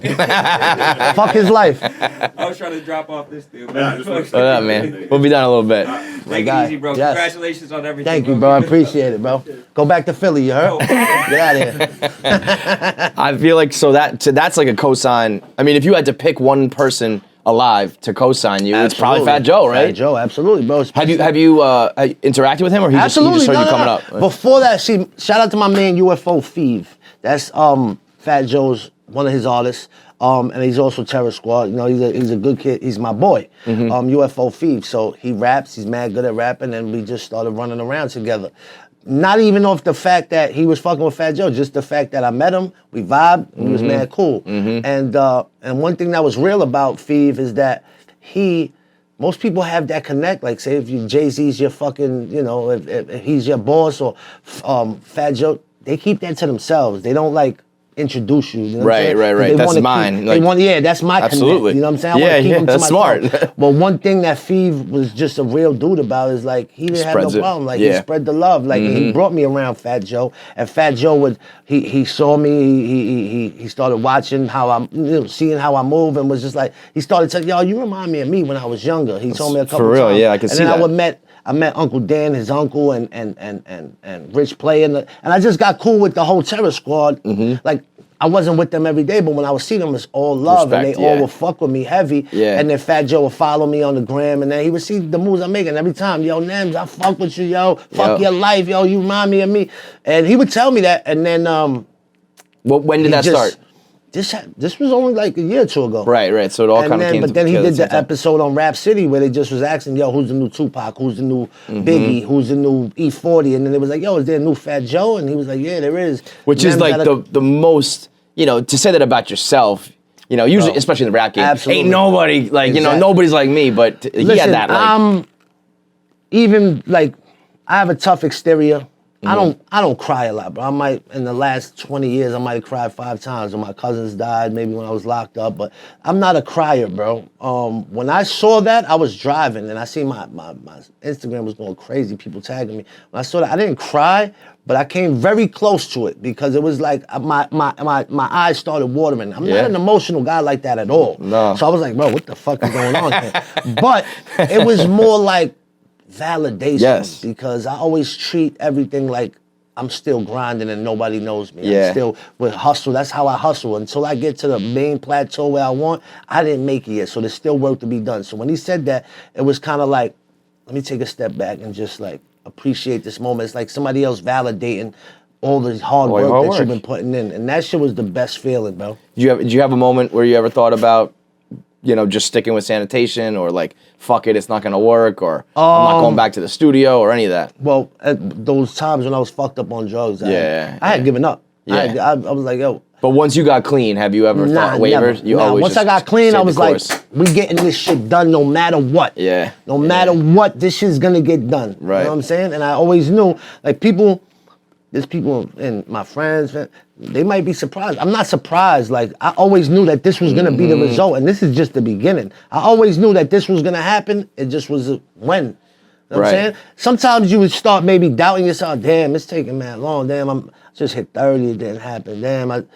Fuck his life. I was trying to drop off this dude. Man. What up, man? We'll be done in a little bit. Take guy. it easy, bro. Yes. Congratulations on everything. Thank you, bro. I appreciate it, bro. Go back to Philly, you heard? Get out of here. I feel like that's like a cosign. I mean, if you had to pick one person alive to co-sign you, it's probably Fat Joe, right? Fat Joe, absolutely, bro. Have you interacted with him, or he just heard you coming up? Before that, see, shout out to my man UFO Feeve. That's Fat Joe's one of his artists, and he's also Terror Squad. You know, he's a good kid. He's my boy, UFO Feeve. So he raps. He's mad good at rapping, and we just started running around together. Not even off the fact that he was fucking with Fat Joe, just the fact that I met him, we vibed, and he was mad cool. And one thing that was real about Feeve is that most people have that connect. Like, say if Jay-Z's your fucking, you know, if he's your boss or Fat Joe, they keep that to themselves. They don't like introduce you. You know Right. That's mine. That's my absolutely. connect. You know what I'm saying? I want to keep him to that's myself. smart. But one thing that Feeve was just a real dude about is like he didn't have no Spreads it. problem. Like Yeah. he spread the love. Like he brought me around Fat Joe, and Fat Joe would he saw me. He started watching how I'm seeing how I move, and was just like he started saying, "Yo, you remind me of me when I was younger." He told me a couple for real, times. yeah, I can and see then that. I met Uncle Dan, his uncle, and Rich Play, and I just got cool with the whole Terror Squad. Like. I wasn't with them every day, but when I would see them, it's all love, Respect, and they all would fuck with me heavy. Yeah. And then Fat Joe would follow me on the gram, and then he would see the moves I'm making every time. Yo, Nems, I fuck with you, yo. Fuck your life, yo. You remind me of me. And he would tell me that, and then when did that start? This was only like a year or two ago. Right. So it all kind of came But then he together did the episode on Rap City where they just was asking, yo, who's the new Tupac? Who's the new Biggie? Who's the new E40? And then they was like, yo, is there a new Fat Joe? And he was like, yeah, there is. Which is like the most, you know, to say that about yourself, you know, usually, especially in the rap game, absolutely. ain't nobody, like, you know, nobody's like me, but he Listen, had that, like. Even, like, I have a tough exterior. I don't cry a lot, bro. I might, in the last 20 years, I might have cried 5 times when my cousins died, maybe when I was locked up, but I'm not a crier, bro. When I saw that, I was driving, and I see my Instagram was going crazy, people tagging me. When I saw that, I didn't cry, but I came very close to it, because it was like, my eyes started watering. I'm not an emotional guy like that at all. No. So I was like, bro, what the fuck is going on here? But it was more like, validation, because I always treat everything like I'm still grinding and nobody knows me. I'm still with hustle. That's how I hustle. Until I get to the main plateau where I want, I didn't make it yet. So there's still work to be done. So when he said that, it was kind of like, let me take a step back and just like appreciate this moment. It's like somebody else validating all the hard work that you've been putting in. And that shit was the best feeling, bro. Did you have a moment where you ever thought about, you know, just sticking with sanitation, or like, fuck it, it's not gonna work, or I'm not going back to the studio, or any of that? Well, at those times when I was fucked up on drugs, I had given up. Yeah. I was like, yo. But once you got clean, have you ever thought waivers? Once I got clean, I was like, we getting this shit done no matter what. Yeah. No matter what, this shit's gonna get done. Right. You know what I'm saying? And I always knew, like, there's people and my friends, they might be surprised. I'm not surprised. Like, I always knew that this was gonna be the result, and this is just the beginning. I always knew that this was gonna happen. It just was when. You know what I'm saying? Sometimes you would start maybe doubting yourself. Damn, it's taking that long. Damn, I just hit 30. It didn't happen. Damn,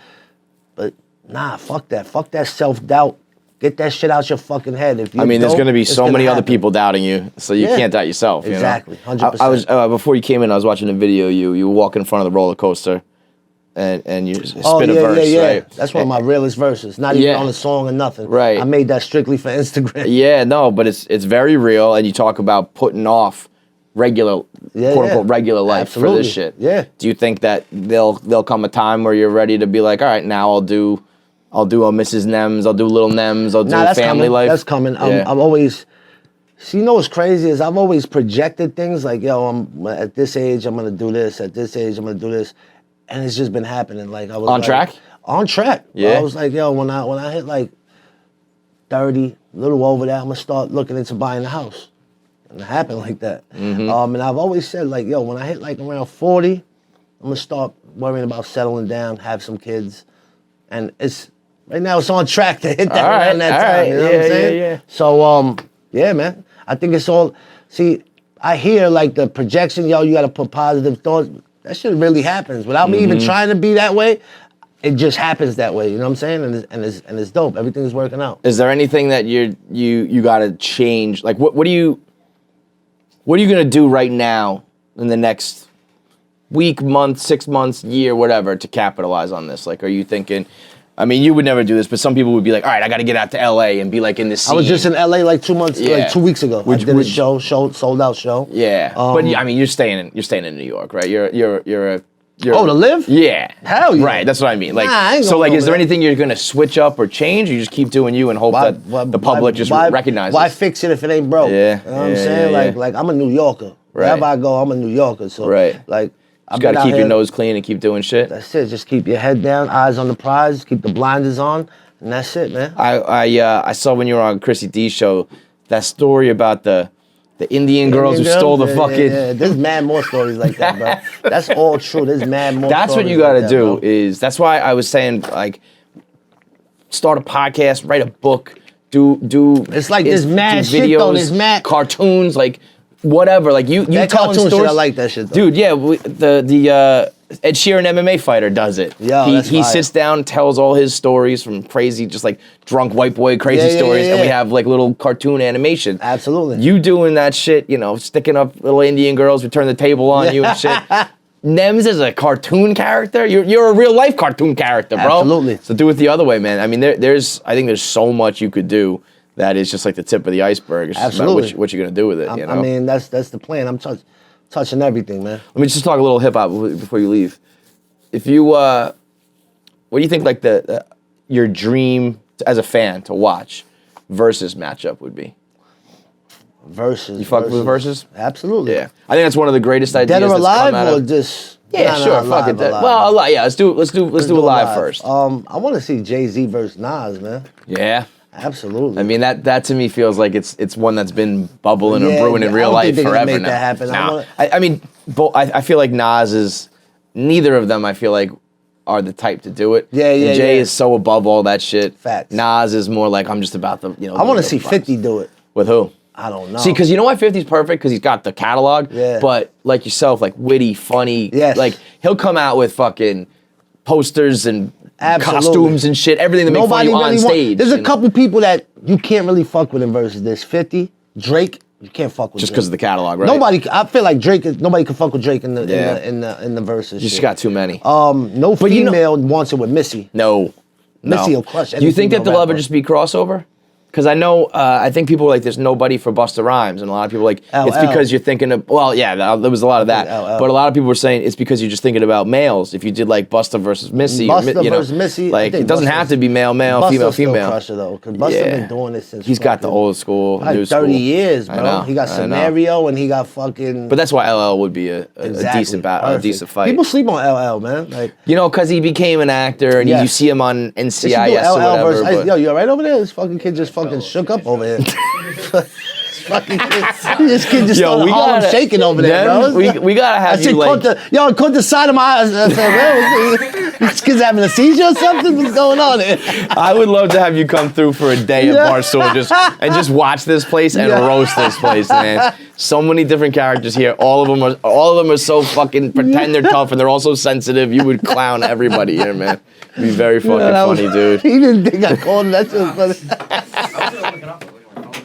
but nah, fuck that. Fuck that self-doubt. Get that shit out your fucking head. If you there's going to be so many other people doubting you, so you can't doubt yourself. Exactly, you know? 100%. I was before you came in, I was watching a video. You walk in front of the roller coaster, and you spit a verse. Right? That's one of my realest verses. Not even on a song or nothing. Right. I made that strictly for Instagram. Yeah, no, but it's very real, and you talk about putting off regular, quote unquote, regular life for this shit. Yeah. Do you think that there'll come a time where you're ready to be like, all right, now I'll do a Mrs. Nems, I'll do Little Nems, I'll do family life? That's coming. I'm always, see, you know what's crazy is I've always projected things like, yo, I'm at this age, I'm gonna do this. At this age, I'm gonna do this, and it's just been happening. Like I was on track. On track. Yeah. I was like, yo, when I hit like 30, a little over that, I'm gonna start looking into buying a house. And it happened like that. And I've always said, like, yo, when I hit like around 40, I'm gonna start worrying about settling down, have some kids, and right now it's on track to hit that around that time. You know what I'm saying? Yeah. So yeah, man. I think it's all. See, I hear like the projection, yo, you got to put positive thoughts. That shit really happens without me even trying to be that way. it just happens that way. You know what I'm saying? And it's dope. Everything's working out. Is there anything that you got to change? Like, what are you gonna do right now in the next week, month, 6 months, year, whatever, to capitalize on this? Like, are you thinking? I mean, you would never do this, but some people would be like, all right, I got to get out to LA and be like in the scene. I was just in LA like 2 months, like 2 weeks ago. I did a show, sold out show. Yeah, but I mean, you're staying in New York, right? You're to live? Yeah. Hell yeah. Right, that's what I mean. Like, I ain't so like, going is there over there. anything you're gonna switch up or change, or you just keep doing you and hope that the public just recognizes? Why fix it if it ain't broke? Yeah, You know what I'm saying? yeah. Like I'm a New Yorker. Right. Wherever I go, I'm a New Yorker. So like, you got to keep your nose clean and keep doing shit. That's it. Just keep your head down, eyes on the prize, keep the blinders on, and that's it, man. I saw when you were on Chrissy D's show that story about the Indian girls who stole the fucking. Yeah. There's mad more stories like that, bro. That's all true. There's mad more. That's what stories you got to like do. That, bro. Is that's why I was saying like, start a podcast, write a book, do. It's like there's mad do shit though. There's mad cartoons, like whatever. Like you that telling cartoon stories. shit, I like that shit, though. Dude. Yeah, the Ed Sheeran MMA fighter does it. Yo, he that's fire. sits down, tells all his stories from crazy, just like drunk white boy crazy stories, and we have like little cartoon animation. Absolutely. You doing that shit, sticking up little Indian girls who turn the table on you and shit. Nems is a cartoon character. You're a real life cartoon character, bro. Absolutely. So do it the other way, man. I mean, I think there's so much you could do that is just like the tip of the iceberg. It's just about what you're gonna do with it. I mean, that's the plan. I'm touching everything, man. Let me just talk a little hip hop before you leave. If you, what do you think like your dream as a fan to watch versus matchup would be? Versus. You fuck with versus? Absolutely. Yeah, I think that's one of the greatest ideas. Dead or that's alive come out or of, just? Yeah, sure. Fuck it. Alive. Well, alive. Yeah, let's do alive first. I want to see Jay-Z versus Nas, man. Yeah. Absolutely. I mean that to me feels like it's one that's been bubbling or brewing in real life forever make now. That happen. Nah. I mean, I feel like Nas is. Neither of them, I feel like, are the type to do it. Yeah. Jay is so above all that shit. Facts. Nas is more like I'm just about the I want to see 50 do it. With who? I don't know. See, because you know why 50's perfect? Because he's got the catalog. Yeah. But like yourself, like witty, funny. Yes. Like he'll come out with fucking posters and Absolutely. costumes and shit. Everything that makes fun of you on stage. There's a couple people that you can't really fuck with in versus. There's 50, Drake. You can't fuck with just Drake. because of the catalog, right? I feel like nobody can fuck with Drake in the verses. You just got too many. No female wants it with Missy. No. Missy will crush. Do you think that they'll ever just be crossover? Because I know, I think people are like, there's nobody for Busta Rhymes, and a lot of people are like, it's because you're thinking of, well, yeah, there was a lot of that, but a lot of people were saying it's because you're just thinking about males. If you did like Busta versus Missy, versus Missy, like it doesn't have to be male, Busta's female. Crusher though, because Busta been doing this since he's got the old school, like new 30 school. years, bro. I know, he got Scenario and he got fucking. But that's why LL would be a decent a decent fight. People sleep on LL, man. Like because he became an actor and you see him on NCIS or whatever. Yo, you all right over there? This fucking kid just fucking shook up over here. Fucking kid. This kid just started Harlem shaking over there, bro. We gotta have you like. I caught the side of my eyes. I said, well, this kid's having a seizure or something? What's going on here? I would love to have you come through for a day at Barstool and just watch this place and roast this place, man. So many different characters here. All of them are so fucking pretend they're tough and they're all so sensitive. You would clown everybody here, man. It'd be very fucking funny, dude. He didn't think I called him. That's just funny.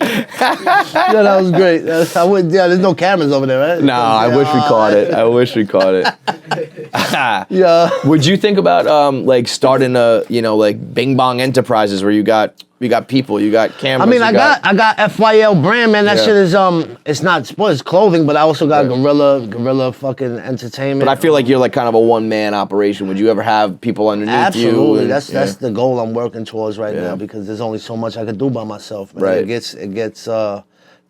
Yeah, that was great. There's no cameras over there, right? No, I wish we caught it. I wish we caught it. Yeah. Would you think about like starting like Bing Bong Enterprises where you got people, you got cameras? I mean, I got FYL brand, man. That shit is it's not sports, it's clothing, but I also got Gorilla fucking entertainment. But I feel like you're like kind of a one-man operation. Would you ever have people underneath you? Absolutely. That's the goal I'm working towards right now because there's only so much I can do by myself, man. Right. It gets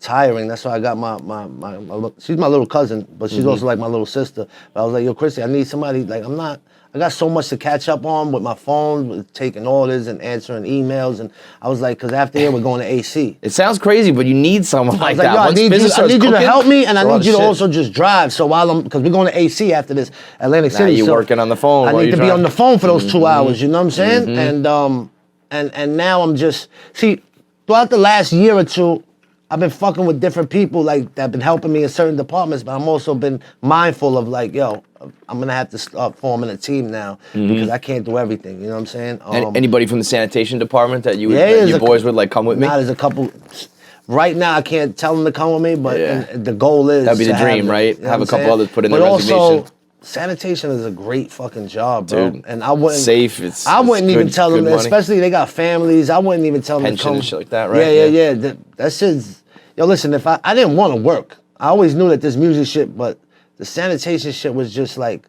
tiring. That's why I got my she's my little cousin, but she's also like my little sister. But I was like, yo, Chrissy, I need somebody, like I got so much to catch up on with my phone, with taking orders and answering emails. And I was like, because after here, we're going to AC. It sounds crazy, but you need someone like that. Yo, I need you to help me, and I need you to shit. also just drive. So because we're going to AC after this, Atlantic City. You're working on the phone. I need to be on the phone for those 2 hours, you know what I'm saying? And now I'm just, throughout the last year or two, I've been fucking with different people like that been helping me in certain departments, but I'm also been mindful of like, yo, I'm gonna have to start forming a team now because I can't do everything. You know what I'm saying? Anybody from the sanitation department that you would, Yeah, that there's you a boys would like come with me? Nah, there's a couple. Right now, I can't tell them to come with me, but Yeah. the goal is That'd be the to have dream, them, right? you know Have what a I'm couple saying? others put in But their also, resignation. sanitation is a great fucking job, bro. Dude, And I wouldn't safe, it's- I wouldn't it's even good- tell them, good money. especially they got families. I wouldn't even tell them Pension to come. and shit like that, right? Yeah. Yeah. That shit's. Yo, listen, if I didn't want to work, I always knew that this music shit, but the sanitation shit was just like.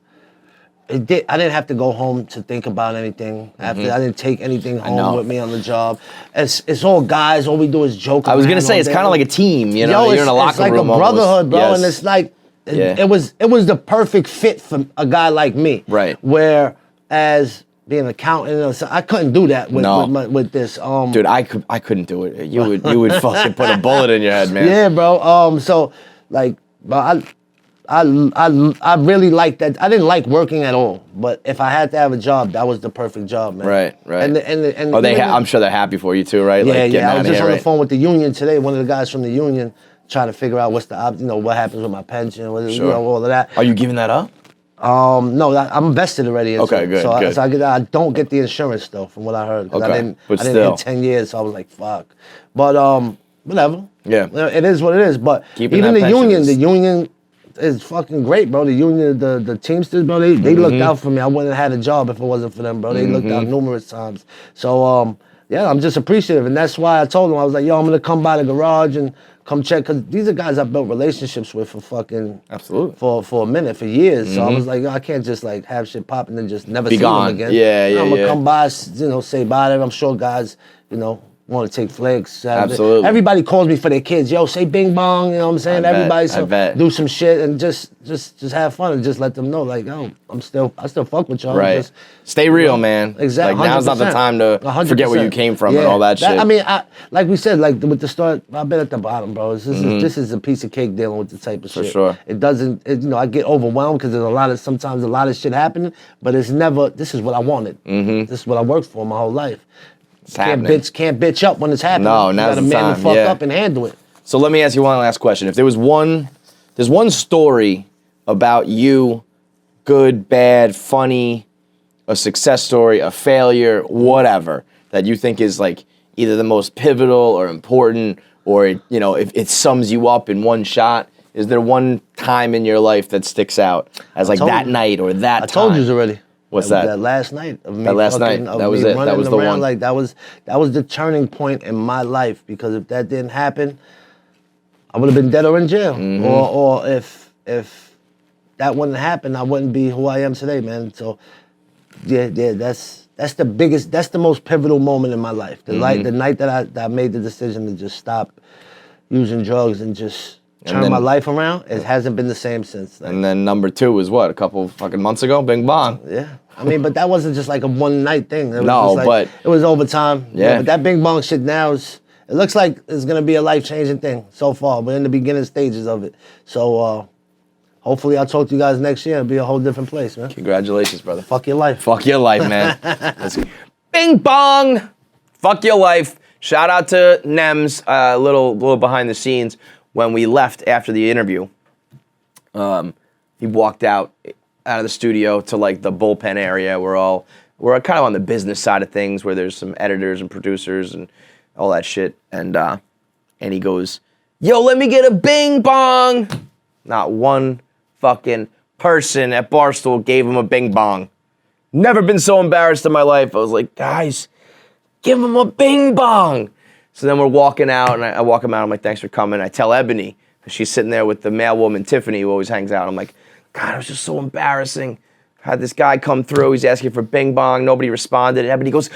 I didn't have to go home to think about anything. After I didn't take anything know. home with me on the job. It's all guys. All we do is joke. I was gonna around say all it's day. kind of like a team, you know. You're in a locker it's like room. a brotherhood, almost. bro. Yes. And it's like Yeah. it was the perfect fit for a guy like me. Right. Whereas being an accountant, I couldn't do that with No. with this. Dude, I couldn't do it. You would fucking put a bullet in your head, man. Yeah, bro. So like, but I really liked that. I didn't like working at all, but if I had to have a job, that was the perfect job, man. Right. And Oh, even I'm sure they're happy for you too, right? Yeah, like, getting I out was of just here, on the right? phone with the union today. One of the guys from the union trying to figure out what's the what happens with my pension, Sure. all of that. Are you giving that up? No, I'm invested already. Into Okay, it. good, So, good. I don't get the insurance though, from what I heard. 'Cause Okay, I didn't but hit still. 10 years, so I was like, fuck. But whatever. Yeah. It is what it is. But Keeping even that the pension union, is- the union is fucking great, bro. The union, the Teamsters, bro, they looked out for me. I wouldn't have had a job if it wasn't for them, bro. They looked out numerous times. So yeah, I'm just appreciative, and that's why I told them I was like, yo, I'm gonna come by the garage and come check, because these are guys I built relationships with for fucking Absolutely. for a minute, for years. So I was like, yo, I can't just like have shit pop and then just never Be see gone. them again. Yeah, I'm gonna yeah. come by, say bye to them. I'm sure guys, want to take flicks. Absolutely. Everybody calls me for their kids. Yo, say bing bong. You know what I'm saying? I bet, Everybody I bet. do some shit and just have fun and just let them know, like, yo, I still fuck with y'all. Right. Just, Stay real, man. Exactly. Like, now's not the 100%. time to 100%. forget where you came from and all that shit. I mean, like we said, like with the start, I've been at the bottom, bro. This is a piece of cake dealing with the type of For shit. sure. It doesn't, I get overwhelmed because there's sometimes a lot of shit happening, but it's never, this is what I wanted. This is what I worked for my whole life. Can't happening. bitch up when it's happening. No, you now's gotta the man time, the fuck yeah. up and handle it. So let me ask you one last question. If there was there's one story about you, good, bad, funny, a success story, a failure, whatever, that you think is like either the most pivotal or important, or if it sums you up in one shot, is there one time in your life that sticks out as like told that you. night or that I time? told you already. What's that? That last night of me. That last fucking- night. of That was me it. That running was the around, one. Like that was the turning point in my life, because if that didn't happen, I would have been dead or in jail. Mm-hmm. Or if that wouldn't happen, I wouldn't be who I am today, man. So yeah, that's the biggest, that's the most pivotal moment in my life. The Mm-hmm. night that I made the decision to just stop using drugs and just And turn then- my life around. It hasn't been the same since. Like, And then number 2 was what? A couple fucking months ago? Bing bong. yeah. I mean, but that wasn't just like a one night thing. It was No, just like, but- it was over time. Yeah. But that bing bong shit now it looks like it's gonna be a life changing thing so far. We're in the beginning stages of it. So hopefully I'll talk to you guys next year. It'll be a whole different place, man. Congratulations, brother. Fuck your life. Fuck your life, man. Bing bong. Fuck your life. Shout out to Nems, a little behind the scenes. When we left after the interview, he walked out of the studio to like the bullpen area. We're kind of on the business side of things, where there's some editors and producers and all that shit. And he goes, "Yo, let me get a bing bong." Not one fucking person at Barstool gave him a bing bong. Never been so embarrassed in my life. I was like, guys, give him a bing bong. So then we're walking out, and I walk him out. I'm like, thanks for coming. I tell Ebony, she's sitting there with the mail woman, Tiffany, who always hangs out. I'm like, God, it was just so embarrassing. Had this guy come through. He's asking for bing bong. Nobody responded. And Ebony goes,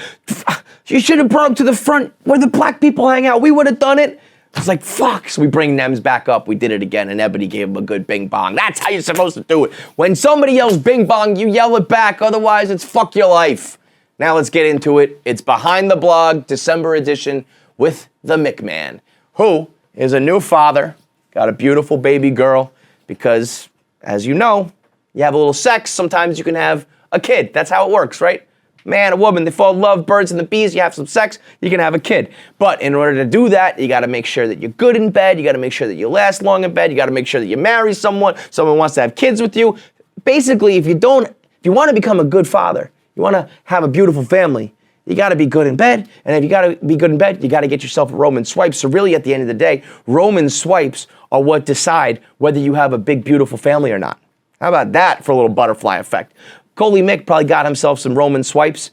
you should have brought him to the front where the black people hang out. We would have done it. I was like, fuck. So we bring Nems back up. We did it again, and Ebony gave him a good bing bong. That's how you're supposed to do it. When somebody yells bing bong, you yell it back. Otherwise, it's fuck your life. Now let's get into it. It's Behind the Blog, December edition, with the Mick Man, who is a new father, got a beautiful baby girl, because, as you know, you have a little sex, sometimes you can have a kid. That's how it works, right? man, a woman, they fall in love, birds and the bees, you have some sex, you can have a kid. But in order to do that, you gotta make sure that you're good in bed, you gotta make sure that you last long in bed, you gotta make sure that you marry someone wants to have kids with you. Basically, if you wanna become a good father, you wanna have a beautiful family, you gotta be good in bed, and if you gotta be good in bed, you gotta get yourself a Roman swipe. So really, at the end of the day, Roman swipes are what decide whether you have a big, beautiful family or not. How about that for a little butterfly effect? Coley Mick probably got himself some Roman swipes,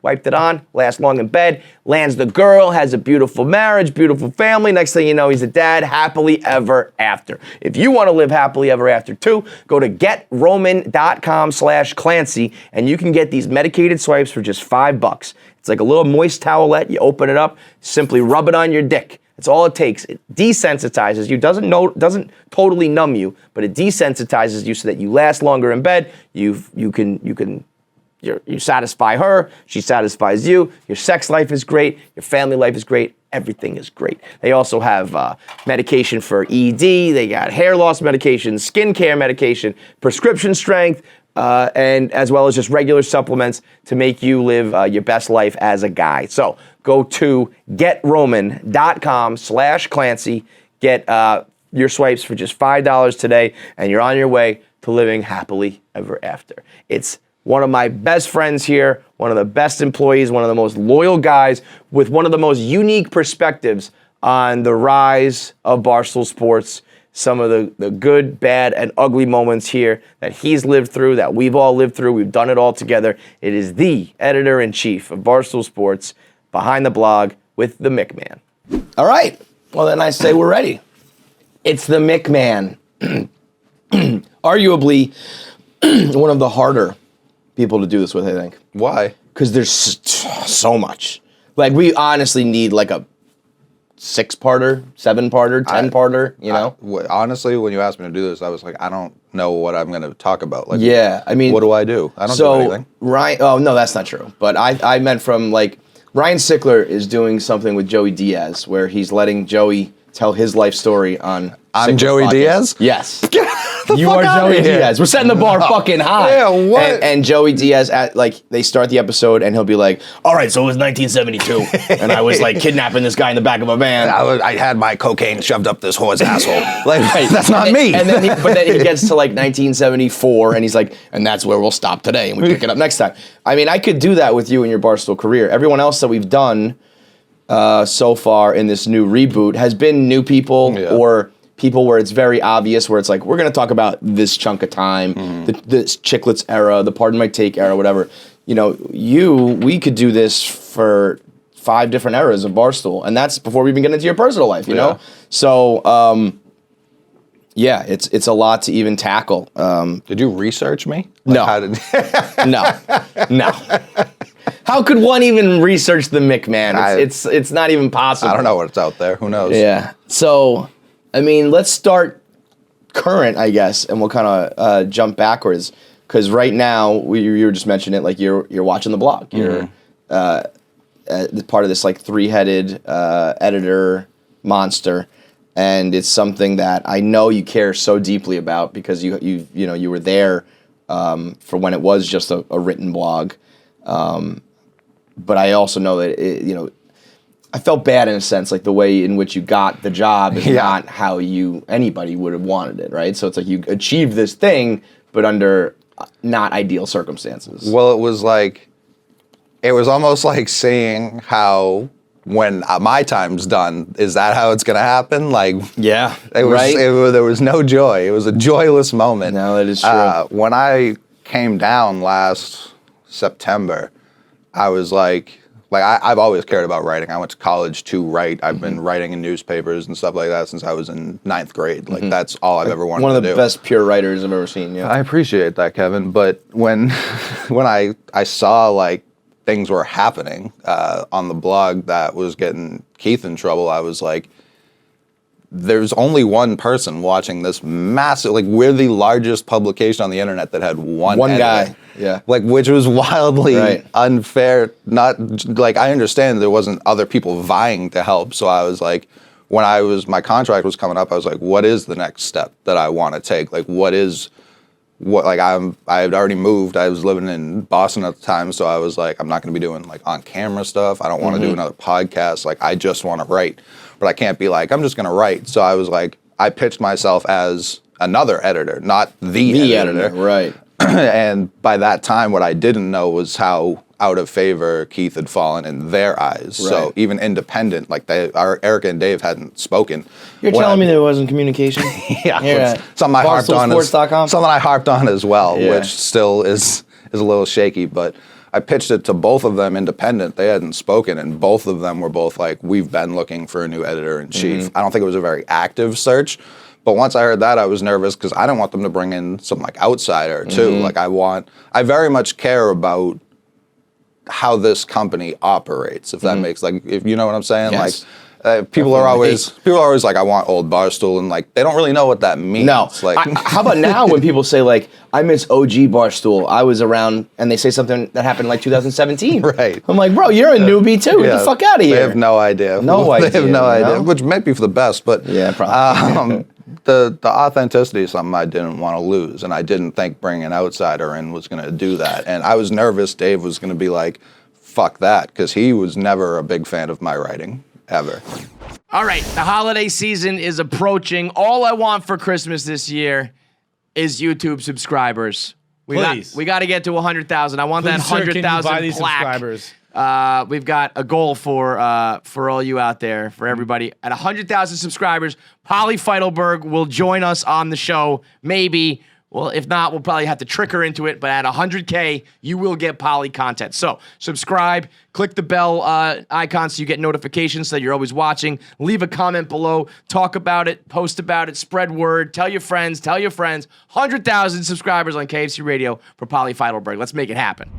wiped it on, lasts long in bed, lands the girl, has a beautiful marriage, beautiful family. Next thing you know, he's a dad, happily ever after. If you want to live happily ever after too, go to getroman.com/Clancy and you can get these medicated swipes for just $5. It's like a little moist towelette. You open it up, simply rub it on your dick. That's all it takes. It desensitizes you, doesn't totally numb you, but it desensitizes you so that you last longer in bed. You satisfy her, she satisfies you, your sex life is great, your family life is great, everything is great. They also have medication for ED, they got hair loss medication, skincare medication, prescription strength, and as well as just regular supplements to make you live your best life as a guy. So go to getroman.com/Clancy, get your swipes for just $5 today, and you're on your way to living happily ever after. It's one of my best friends here, one of the best employees, one of the most loyal guys with one of the most unique perspectives on the rise of Barstool Sports, some of the good, bad, and ugly moments here that he's lived through, that we've all lived through. We've done it all together. It is the editor-in-chief of Barstool Sports, behind the blog with the Mick Man. All right. Well, then I say we're ready. It's the Mick Man. Arguably one of the harder people to do this with, I think. Why? Because there's so much. Like, we honestly need like a 6-parter, 7-parter, 10-parter, you know? Honestly, when you asked me to do this, I was like, I don't know what I'm going to talk about. Like, yeah, I mean... What do? I do so, anything. Ryan... Oh, no, that's not true. But I meant from, like... Ryan Sickler is doing something with Joey Diaz where he's letting Joey tell his life story on... I'm Joey Diaz? Yes. You are Joey Diaz. We're setting the bar fucking high. Yeah, what? And Joey Diaz, they start the episode and he'll be like, all right, so it was 1972. And I was like kidnapping this guy in the back of a van. I had my cocaine shoved up this whore's asshole. Like, that's not me. But then he gets to like 1974 and he's like, and that's where we'll stop today and we pick it up next time. I mean, I could do that with you in your Barstool career. Everyone else that we've done so far in this new reboot has been new people or people where it's very obvious, where it's like, we're going to talk about this chunk of time, this Chicklets era, the Pardon My Take era, whatever. You know, we could do this for 5 different eras of Barstool, and that's before we even get into your personal life, you know? So, yeah, it's a lot to even tackle. Did you research me? Like, no. No. How could one even research the Mick Man? It's not even possible. I don't know what's out there. Who knows? Yeah. So, I mean, let's start current, I guess, and we'll kind of jump backwards. Because right now, you were just mentioning it, like you're watching the blog. You're part of this like 3-headed editor monster, and it's something that I know you care so deeply about because you were there for when it was just a written blog. But I also know that I felt bad in a sense, like the way in which you got the job is not how anybody would have wanted it, right? So it's like you achieved this thing, but under not ideal circumstances. Well, it was almost like seeing how when my time's done, is that how it's going to happen? Like, yeah, there was no joy. It was a joyless moment. No, that is true. When I came down last September, I was like I've always cared about writing. I went to college to write. I've been writing in newspapers and stuff like that since I was in 9th grade. Like that's all I've ever wanted to do. One of the best pure writers I've ever seen. Yeah, I appreciate that, Kevin. But when I saw like things were happening on the blog that was getting Keith in trouble, I was like, there's only one person watching this massive, like we're the largest publication on the internet that had one guy. Yeah. Like, which was wildly unfair. Not like, I understand there wasn't other people vying to help. So I was like, when my contract was coming up, I was like, what is the next step that I want to take? Like, what is I had already moved. I was living in Boston at the time, so I was like, I'm not going to be doing like on camera stuff. I don't want to do another podcast. Like, I just want to write, but I can't be like, I'm just going to write. So I was like, I pitched myself as another editor, not the editor. Right. And by that time, what I didn't know was how out of favor Keith had fallen in their eyes. Right. So even independent, like Erica and Dave hadn't spoken. You're telling me there wasn't communication? Yeah, something I harped on. Something I harped on as well, which still is a little shaky. But I pitched it to both of them independent. They hadn't spoken, and both of them were both like, "We've been looking for a new editor in chief." I don't think it was a very active search. But once I heard that, I was nervous because I didn't want them to bring in some like outsider too. Like I very much care about how this company operates. If that makes if you know what I'm saying, Yes. like people are always like, I want old Barstool, and like they don't really know what that means. No. Like, How about now when people say like, I miss OG Barstool, I was around, and they say something that happened in like 2017. Right. I'm like, bro, you're a newbie too. Get the fuck out of here. They have no idea. They have no idea, which might be for the best. But yeah, probably. The authenticity is something I didn't want to lose, and I didn't think bringing an outsider in was going to do that. And I was nervous Dave was going to be like, fuck that, because he was never a big fan of my writing, ever. All right, the holiday season is approaching. All I want for Christmas this year is YouTube subscribers. We got to get to 100,000. I want that 100,000 plaque. Subscribers. We've got a goal for all you out there, for everybody. At 100,000 subscribers, Polly Feidelberg will join us on the show. Maybe. Well, if not, we'll probably have to trick her into it. But at 100K, you will get Polly content. So subscribe, click the bell icon so you get notifications so that you're always watching. Leave a comment below. Talk about it. Post about it. Spread word. Tell your friends. 100,000 subscribers on KFC Radio for Polly Feidelberg. Let's make it happen.